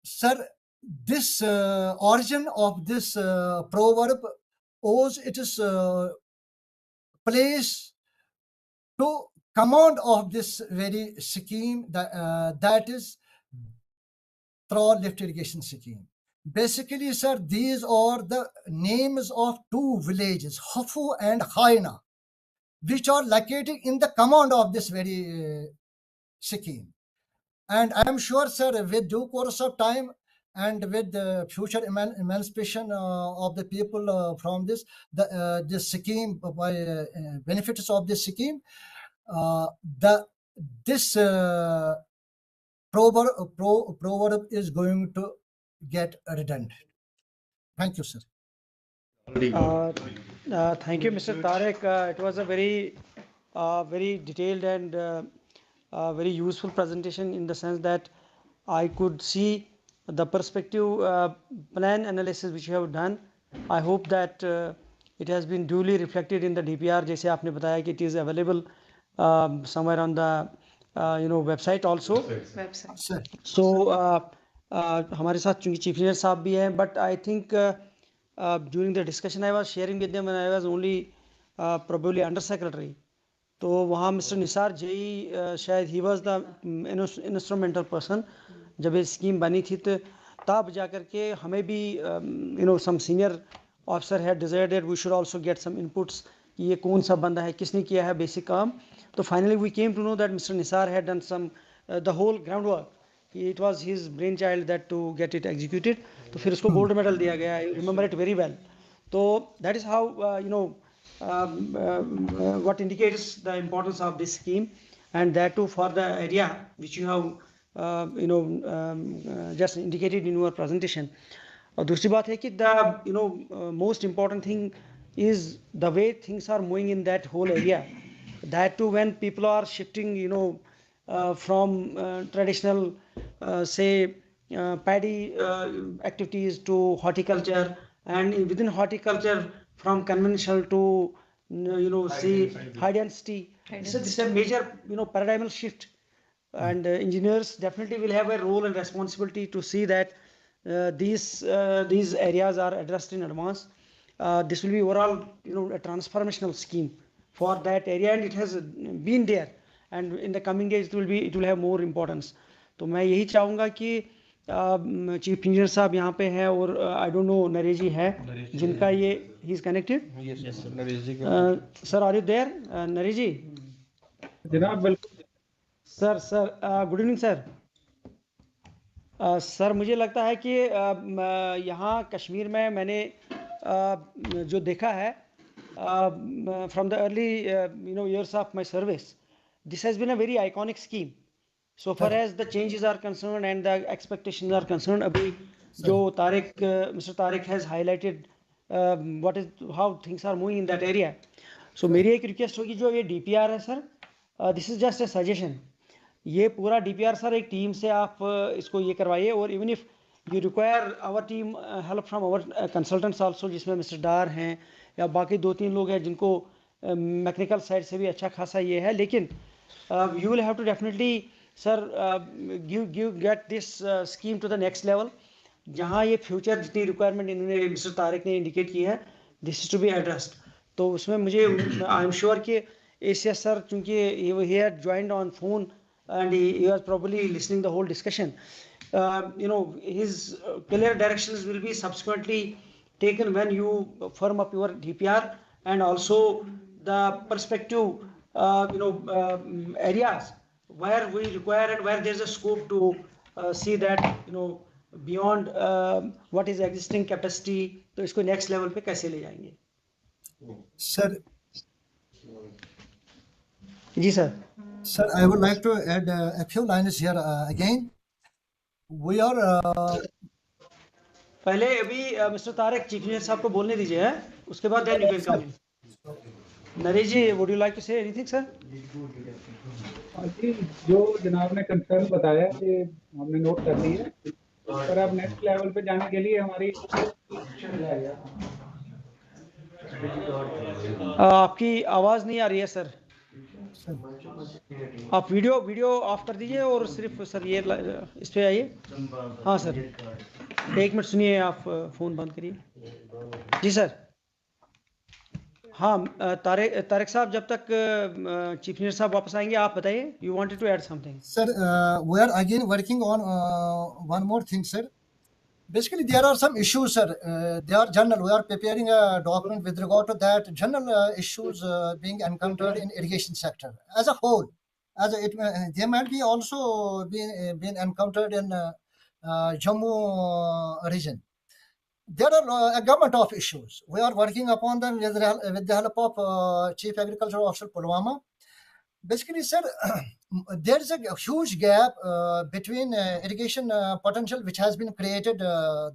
Sir, this origin of this proverb owes its place to command of this very scheme that is Throw Lift Irrigation Scheme. Basically, sir, these are the names of two villages, Hafu and Haina, which are located in the command of this very scheme. And I am sure, sir, with due course of time and with the future emancipation of the people from this scheme, by benefits of this scheme, this proverb is going to get redundant. Thank you, sir. Thank you, Mr. Tarek. It was a very detailed and very useful presentation, in the sense that I could see the perspective plan analysis which you have done. I hope that it has been duly reflected in the DPR. जैसे आपने बताया कि it is available somewhere on the website also. Website. So हमारे साथ चूंकि chief engineer साहब भी हैं, but I think during the discussion I was sharing with them, and I was only probably under secretary. तो वहाँ मिस्टर निसार जेई शायद he was the instrumental person जब ये स्कीम बनी थी. तो तब जा करके हमें भी some senior officer had desired that we should also get some inputs कि ये कौन सा बंदा है, किसने किया है बेसिक काम. तो finally we came to know that Mr. Nisar had done some the whole groundwork. It was his brainchild that to get it executed. तो फिर उसको gold medal दिया गया. I remember it very well. So that is how what indicates the importance of this scheme, and that too for the area which you have just indicated in your presentation. और दूसरी बात है कि the most important thing is the way things are moving in that whole area. That too when people are shifting from traditional say paddy activities to horticulture, and within horticulture from conventional to say high density. So this is a major paradigmal shift, and engineers definitely will have a role and responsibility to see that these areas are addressed in advance. This will be overall a transformational scheme for that area, and it has been there, and in the coming days it will have more importance. तो मैं यही चाहूँगा कि chief engineer साहब यहाँ पे हैं, और I don't know Naresh ji है जिनका ये ही is connected. Sir are you there Naresh ji? जनाब बिल्कुल. Sir good evening sir. Sir मुझे लगता है कि यहाँ कश्मीर में मैंने जो देखा है from the early years of my service, this has been a very iconic scheme so far as the changes are concerned and the expectations are concerned. अभी जो Mr. Tariq has highlighted what is how things are moving in that area. So मेरी एक request होगी, जो ये DPR है sir, this is just a suggestion. ये पूरा DPR सर एक टीम से आप इसको ये करवाइए, और even if you require our team help from our consultants also, जिसमें मिस्टर डार हैं या बाकी 2-3 लोग हैं जिनको मैकेनिकल साइड से भी अच्छा खासा ये है, लेकिन you will have to definitely sir get this scheme to the next level, जहाँ ये फ्यूचर जितनी रिक्वायरमेंट इन्होंने मिस्टर तारिक ने इंडिकेट की है, this is to be addressed. तो उसमें मुझे आई एम श्योर कि ACS सर, चूँकि he had joined on phone and he was probably listening the whole discussion, his clear directions will be subsequently taken when you firm up your DPR, and also the perspective areas where we require and where there is a scope to see that beyond what is existing capacity, तो इसको next level पे कैसे ले जाएंगे. Sir, जी sir. Sir, I would like to add a few lines here again. We are पहले अभी mister Tariq chief engineer साहब को बोलने दीजिए, उसके बाद then you can come in. Naresh ji, would you like to say anything sir? जो जनाब ने कंसर्न बताया कि हमने नोट कर ली है, पर अब नेक्स्ट लेवल पे जाने के लिए हमारी आपकी आवाज नहीं आ रही है सर. आप वीडियो ऑफ कर दीजिए और सिर्फ सर ये इस पे आइए. हाँ सर, 1 मिनट सुनिए, आप फोन बंद करिए. जी सर. हाँ तारिक साहब, जब तक चीफ इंजीनियर साहब वापस आएंगे आप बताइए. You wanted to add something? Sir, we are again working on one more thing, sir. Basically, there are some issues, sir. They are general. We are preparing a document with regard to that general issues being encountered in irrigation sector as a whole. They might be also been encountered in Jammu region. There are a government of issues. We are working upon them with the help of Chief Agricultural Officer Pulwama. Basically, sir, there is a huge gap between irrigation potential which has been created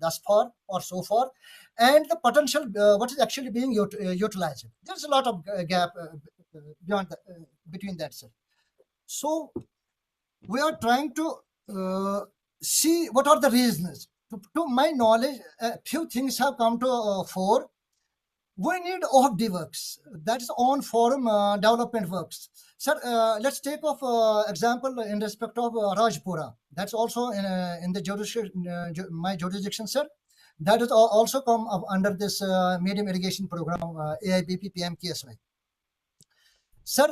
thus far or so far, and the potential what is actually being utilized. There's a lot of gap beyond between that, sir. So we are trying to see what are the reasons. To my knowledge, a few things have come to fore. We need OFD works, that is on forum development works. Sir, let's take off example in respect of Rajpura. That's also in the my jurisdiction, sir. That is also come up under this medium irrigation program, AIBP PMKSY. Sir,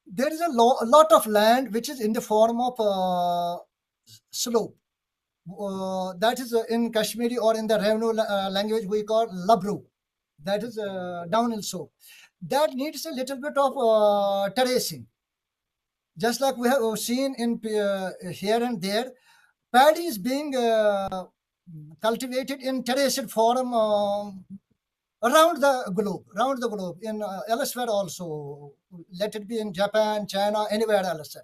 there is a lot of land which is in the form of slope. that is in Kashmiri or in the Revenu language we call labru, that is downhill slope. That needs a little bit of terracing. Just like we have seen in here and there, paddy is being cultivated in terraced form around the globe, in elsewhere also, let it be in Japan, China, anywhere else.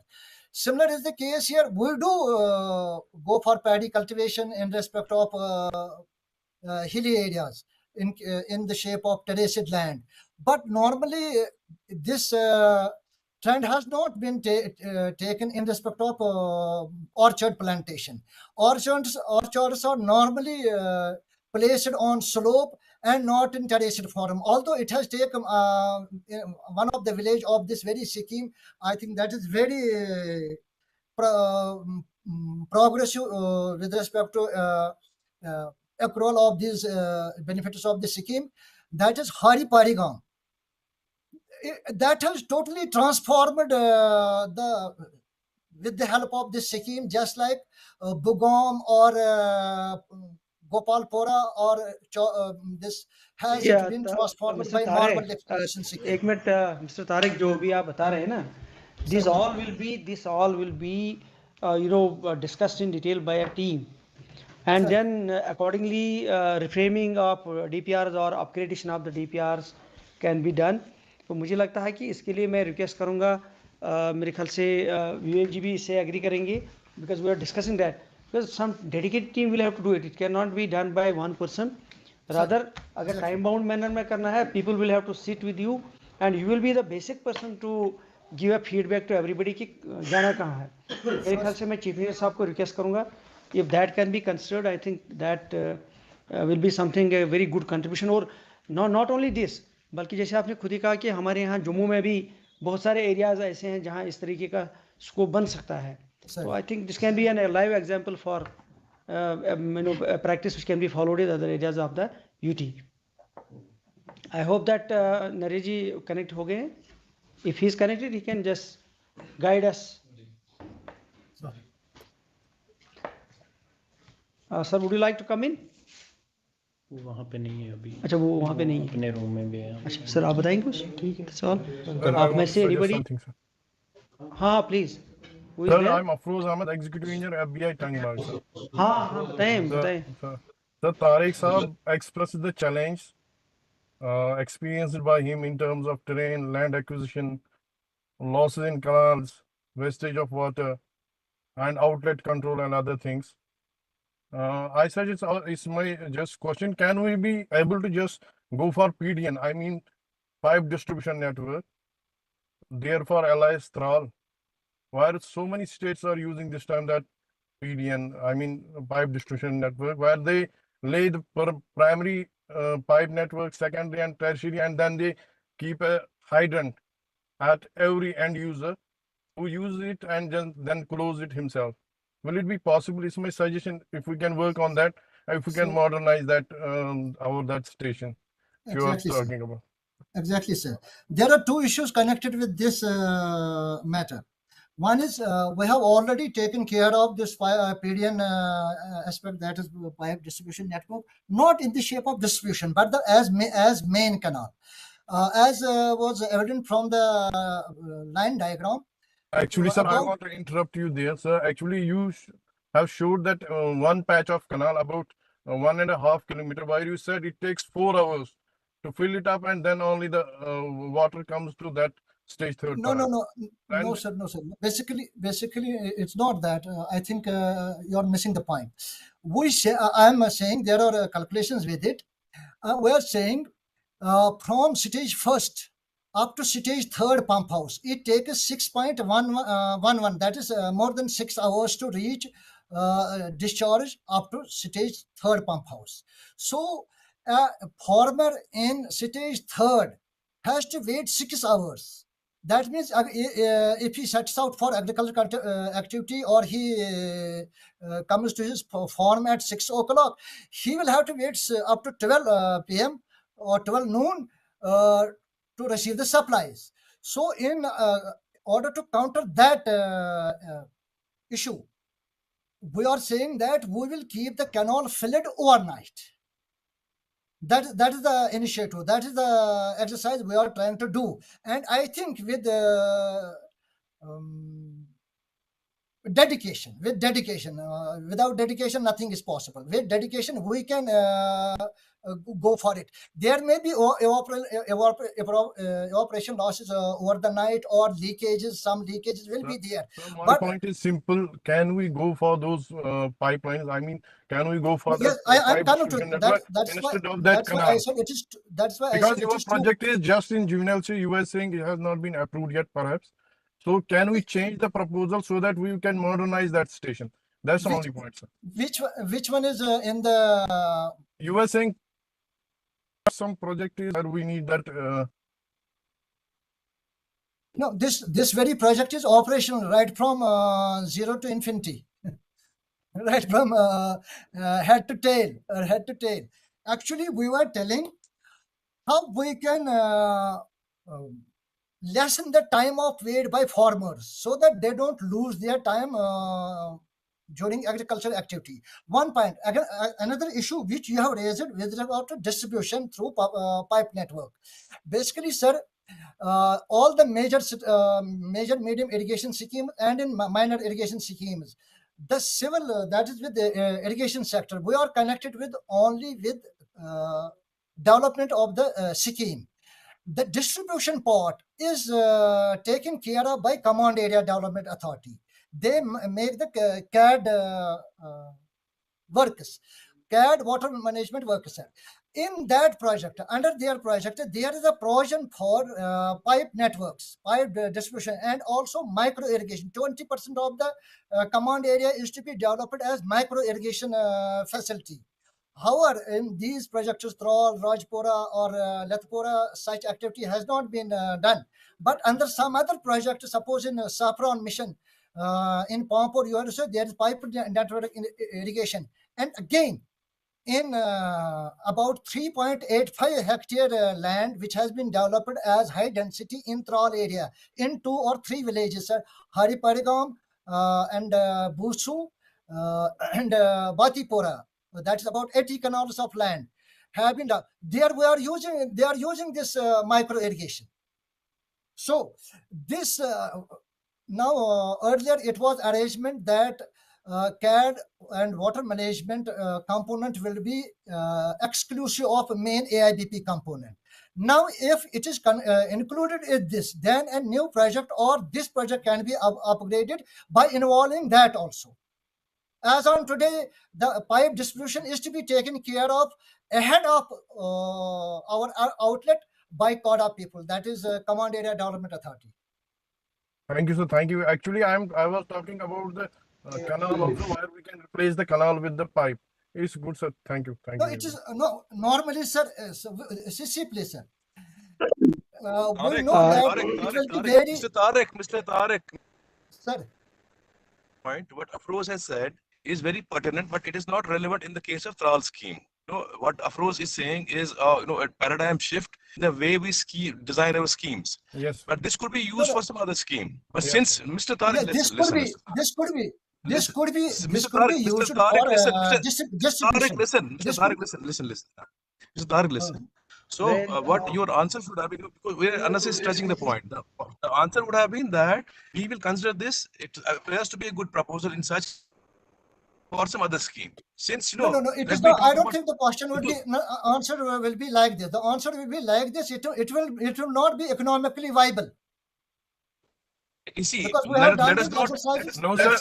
Similar is the case here. We do go for paddy cultivation in respect of hilly areas in the shape of terraced land. But normally this trend has not been taken in respect of orchard plantation. Orchards are normally placed on slope and not in terraced form. Although it has taken one of the village of this very scheme, I think that is very progressive with respect to accrual of these benefits of the scheme. That is Hari Parigaon. That has totally transformed with the help of this scheme, just like Bugam or Gopalpura or this has Yeah, been transformed Mr. by Tarek, normal expansion scheme. एक minute Mr. Tarek, जो भी आप बता रहे हैं ना, this all will be discussed in detail by a team, and then accordingly reframing of DPRs or upgradation of the DPRs can be done. तो मुझे लगता है कि इसके लिए मैं रिक्वेस्ट करूँगा, मेरे ख्याल से विवेक जी भी इससे एग्री करेंगे, because we are discussing that, because some dedicated team will have to do it. It cannot be done by one person. Rather, अगर time bound manner में करना है, people will have to sit with you and you will be the basic person to give a feedback to everybody कि जाना कहाँ है. मेरे ख्याल से मैं चीफ इंजीनियर साहब को रिक्वेस्ट करूँगा, if that can be considered, I think that will be something a very good contribution. और not only this, बल्कि जैसे आपने खुद ही कहा कि हमारे यहाँ जम्मू में भी बहुत सारे एरियाज ऐसे हैं जहाँ इस तरीके का स्कोप बन सकता है. So I think this can be a live example for practice which can be followed in other areas of the UT. I hope that Naresh ji connect हो गए. If he is connected, he can just guide us. Sir, would you like to come in? वो वहाँ पे नहीं है अभी. अच्छा, वो वहाँ पे नहीं है. अपने रूम में भी है. अच्छा सर, आप बताएंगे कुछ? ठीक है सर. आप में से anybody? हाँ please. Sir, I'm Afroz Ahmed, Executive Engineer, FBI Tangmarg, sir. हाँ बताएं. Sir, Tariq Saab expressed the challenge experienced by him in terms of terrain, land acquisition, losses in canals, wastage of water, and outlet control and other things. I said it's my just question, can we be able to just go for PDN, I mean pipe distribution network, therefore allies Thrall, where so many states are using this time that PDN, I mean pipe distribution network, where they lay the primary pipe network, secondary and tertiary, and then they keep a hydrant at every end user who use it and then close it himself. Will it be possible? It's my suggestion if we can work on that, if we can modernize that that station you are talking about. Exactly, sir. There are two issues connected with this matter. One is we have already taken care of this PDN aspect, that is pipe distribution network, not in the shape of distribution, but as main canal. As was evident from the line diagram. Actually, sir, I want to interrupt you there, sir. Actually, you have showed that one patch of canal about 1.5 kilometers, where you said it takes 4 hours to fill it up, and then only the water comes to that stage third. No, sir. Basically, it's not that. I think you're missing the point. I'm saying there are calculations with it. We are saying from stage first up to stage third pump house, it takes 6.11. That is more than 6 hours to reach discharge up to stage third pump house. So farmer in stage third has to wait 6 hours. That means if he sets out for agricultural activity, or he comes to his farm at 6 o'clock, he will have to wait up to 12 p.m. or 12 noon to receive the supplies. So in order to counter that issue, we are saying that we will keep the canal filled overnight. That is the initiative. That is the exercise we are trying to do. And I think with dedication, without dedication, nothing is possible. With dedication, we can go for it. There may be evaporation losses over the night, or leakages. Some leakages will be there. So my But point is simple. Can we go for those pipelines? I mean, can we go for yes, that I'm pipe coming to distribution that. network That's why. instead of that That's why I canal? said it is. That's why I Because said it your is too. project is just in juvenile, so you were saying it has not been approved yet, perhaps. So can we change the proposal so that we can modernize that station? That's the Which only point, sir. which one is in the? You were saying some project is where we need that. No, this very project is operational right from zero to infinity, right from head to tail. Actually, we were telling how we can lessen the time of wait by farmers so that they don't lose their time during agricultural activity. One point. Another issue which you have raised with regard to distribution through pipe network. Basically, sir, all the major medium irrigation schemes and in minor irrigation schemes, the civil, that is with the irrigation sector, we are connected with only with development of the scheme. The distribution part is taken care of by Command Area Development Authority. They make the CAD works, CAD water management works. In that project, under their project, there is a provision for pipe networks, pipe distribution, and also micro irrigation. 20% of the command area is to be developed as micro irrigation facility. However, in these projects, Thrall, Rajpura, or Lathpura, such activity has not been done. But under some other project, suppose in Saffron Mission, in Pampur, USA, there is pipe network irrigation. And again, in about 3.85 hectare land, which has been developed as high density in Thrall area, in 2 or 3 villages, Hariparigam and Busu and Batipura. That is about 80 canals of land have been done. They are using this micro irrigation. So this now earlier it was arrangement that CAD and water management component will be exclusive of main AIBP component. Now, if it is included in this, then a new project or this project can be upgraded by involving that also. As on today, the pipe distribution is to be taken care of ahead of our outlet by CODA people, that is Command Area Development Authority. Thank you, sir. Thank you. Actually, I was talking about the canal also, where we can replace the canal with the pipe. It's good, sir. Thank you. Thank No, you. it is normally, sir. See, please, sir. We know that it will be very. Mr. Tariq. Sir. Point what Afroz has said is very pertinent, but it is not relevant in the case of Thrall scheme. What Afroz is saying is a paradigm shift in the way we design our schemes. Yes. But this could be used for some other scheme. But since Mr. Tariq, this could be used for Mr. Tariq, listen. Mr. Tariq, listen. So what your answer should have been, because we're honestly stretching the point. The answer would have been that we will consider this. It appears to be a good proposal in such or some other scheme. Since no, it is not. I don't think the question would be answer will be like this. The answer will be like this. It will not be economically viable. You see, No, sir.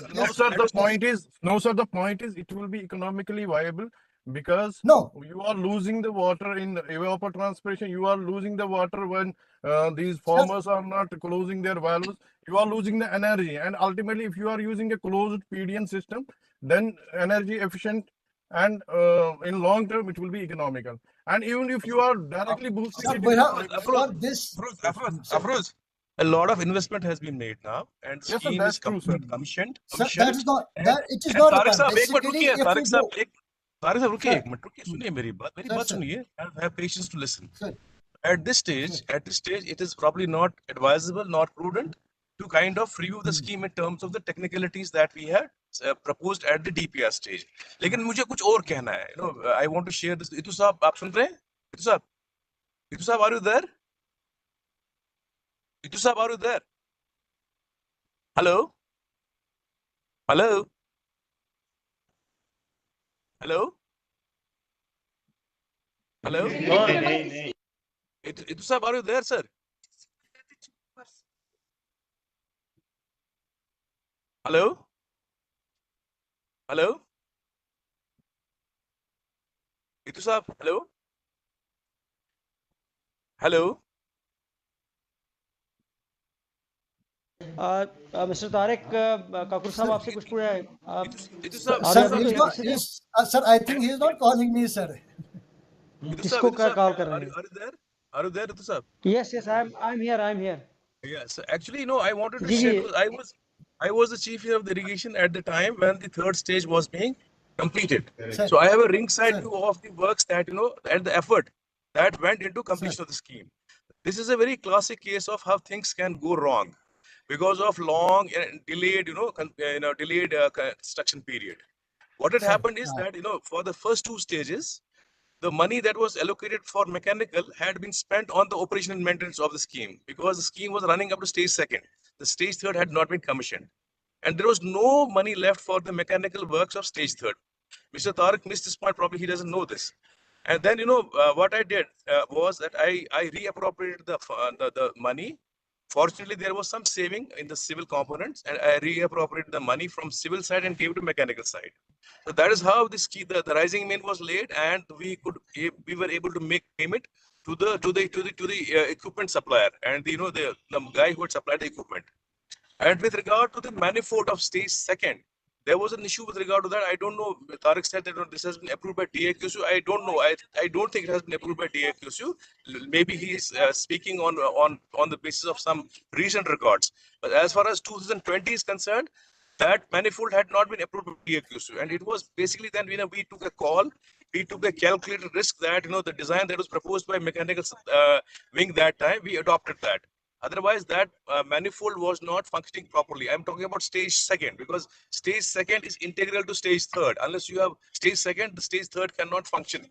The point is, it will be economically viable because you are losing the water in evapotranspiration. You are losing the water when these farmers are not closing their valves. You are losing the energy, and ultimately, if you are using a closed PDN system, then energy efficient and in long term it will be economical. And even if you are directly boosting Afroz, a lot of investment has been made now, and scheme is commissioned. That is not. It is not. Have patience to listen. At this stage, it is probably not advisable, not prudent to kind of review the scheme in terms of the technicalities that we had proposed at the DPR stage. लेकिन मुझे कुछ और कहना है. I want to share this. इतू साहब आप सुन रहे हैं? इतू साहब, are you there? इतू साहब, are you there? Hello? Hello? Hello? Hello? नहीं. Itu sir, are you there, sir? Hello? Hello? Itu sir, hello? Hello? Mr. Tarek, Kakur साहब आपसे कुछ पूछा है. Itu sir, Sir, I think he is not calling me, sir. किसको call कर रहे हैं? Are you there? Are you there, Itu sir? Yes, I'm here. Yes, actually, I wanted to share. I was the chief here of the irrigation at the time when the third stage was being completed. Sir. So I have a ringside view of the works that and the effort that went into completion of the scheme. This is a very classic case of how things can go wrong because of long and delayed, delayed construction period. What had happened is that for the first two stages, the money that was allocated for mechanical had been spent on the operation and maintenance of the scheme because the scheme was running up to stage second. The stage third had not been commissioned. And there was no money left for the mechanical works of stage third. Mr. Tariq missed this point, probably he doesn't know this. And then, what I did was that I reappropriated the money. Fortunately, there was some saving in the civil components, and I reappropriated the money from civil side and gave it to mechanical side. So that is how the rising main was laid, and we were able to make payment to the equipment supplier and the guy who had supplied the equipment. And with regard to the manifold of stage second, there was an issue with regard to that. I don't know. Tariq said that this has been approved by DAQC. I don't know. I don't think it has been approved by DAQC. Maybe he is speaking on the basis of some recent records. But as far as 2020 is concerned, that manifold had not been approved by DAQC. And it was basically then we took a call. We took a calculated risk that the design that was proposed by mechanical wing that time, we adopted that. Otherwise, that manifold was not functioning properly. I'm talking about stage second because stage second is integral to stage third. Unless you have stage second, the stage third cannot function.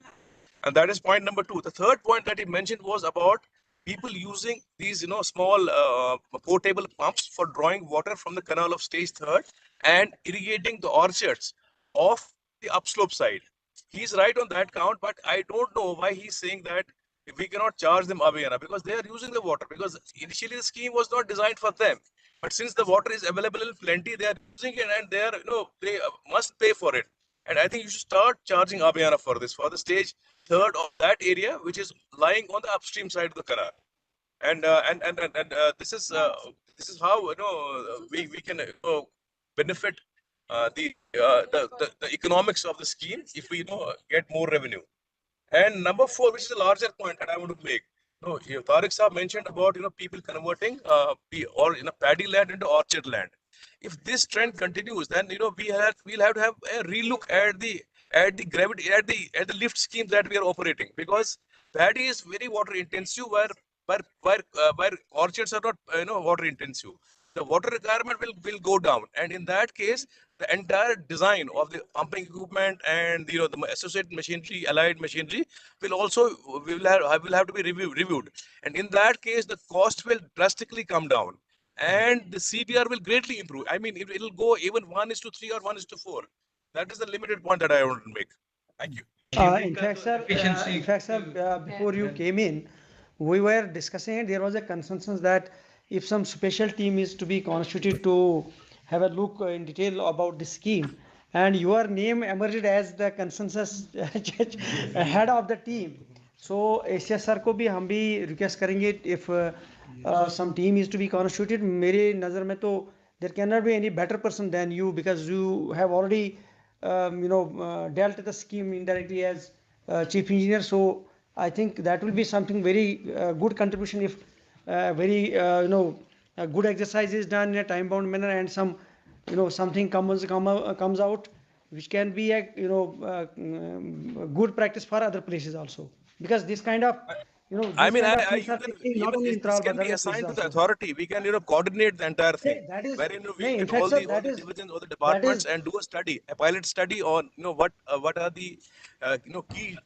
And that is point number two. The third point that he mentioned was about people using these, small portable pumps for drawing water from the canal of stage third and irrigating the orchards of the upslope side. He's right on that count, but I don't know why he's saying that we cannot charge them Abhyana because they are using the water, because initially the scheme was not designed for them. But since the water is available in plenty, they are using it and they are, they must pay for it. And I think you should start charging Abhyana for this, for the stage third of that area, which is lying on the upstream side of the canal. And this is how we can benefit the economics of the scheme if we get more revenue. And number four, which is a larger point that I want to make. Tariq Saab mentioned about people converting paddy land into orchard land. If this trend continues, then we'll have to have a relook at the gravity at the lift scheme that we are operating, because paddy is very water intensive, where orchards are not water intensive. The water requirement will go down, and in that case, the entire design of the pumping equipment and the associated machinery, allied machinery, will have to be reviewed. And in that case, the cost will drastically come down, and the CBR will greatly improve. I mean, it will go even 1:3 or 1:4. That is the limited point that I want to make. Thank you. In fact, sir, before you came in, we were discussing it. There was a consensus that if some special team is to be constituted to have a look in detail about the scheme, and your name emerged as the consensus head of the team. So ACS sir को भी हम भी request करेंगे, if some team is to be constituted. मेरे नज़र में तो there cannot be any better person than you, because you have already dealt with the scheme indirectly as chief engineer. So I think that will be something very good contribution if very a good exercise is done in a time bound manner, and some something comes out which can be a good practice for other places also, because this kind of I these mean, kind of I things you are can taking even not only in this Tral can but be other assigned places to the also. authority. We can coordinate the entire thing, That is, wherein we in get fact, all sir, the that is divisions, all the that is departments, and do a study, a pilot study on what are the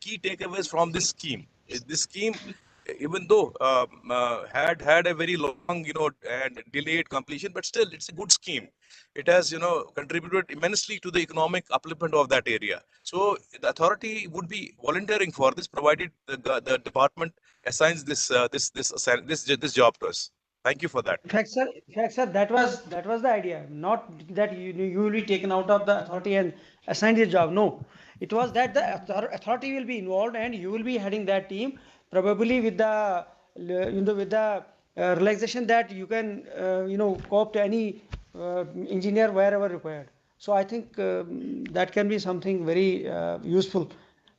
key takeaways from this scheme. This scheme, even though had a very long and delayed completion, but still it's a good scheme. It has contributed immensely to the economic upliftment of that area. So the authority would be volunteering for this, provided the department assigns this job to us. Thank you for that. in fact, sir, that was the idea. Not that you will be taken out of the authority and assigned a job. No, it was that the authority will be involved and you will be heading that team, probably with the with the relaxation that you can co-opt any engineer wherever required. So I think that can be something very useful,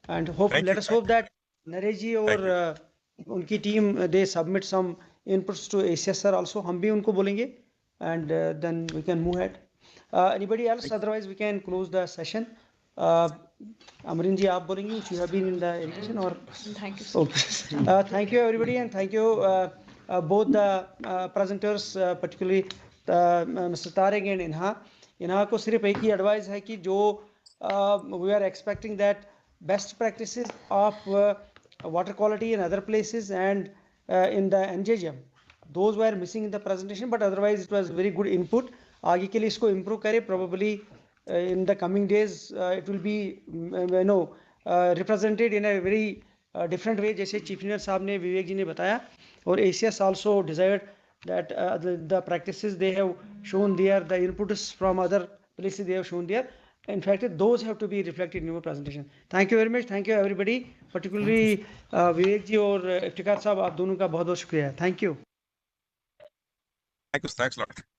and hope Thank let you. us hope that Naresh ji Thank you. और उनकी team they submit some inputs to ACS sir also. हम भी उनको बोलेंगे, and then we can move ahead. Anybody else? Otherwise we can close the session. Amrin ji, आप बोलेंगे, you have been in the irrigation or? Thank you, sir. Okay. Thank you everybody, and thank you both the presenters, particularly Mr. Tariq and Inha. Inha को सिर्फ एक ही advice है कि जो we are expecting that best practices of water quality in other places and in the NJGM, those were missing in the presentation, but otherwise it was very good input. आगे के लिए इसको improve करें. Probably in the coming days it will be represented in a very different way, जैसे chief engineer साहब ने, विवेक जी ने बताया, और ACS also desired that the practices they have shown there, the inputs from other places they have shown there, in fact those have to be reflected in your presentation. Thank you very much. Thank you everybody, particularly विवेक जी और इफ्तिकार साहब, आप दोनों का बहुत बहुत शुक्रिया. Thank you. Thanks a lot.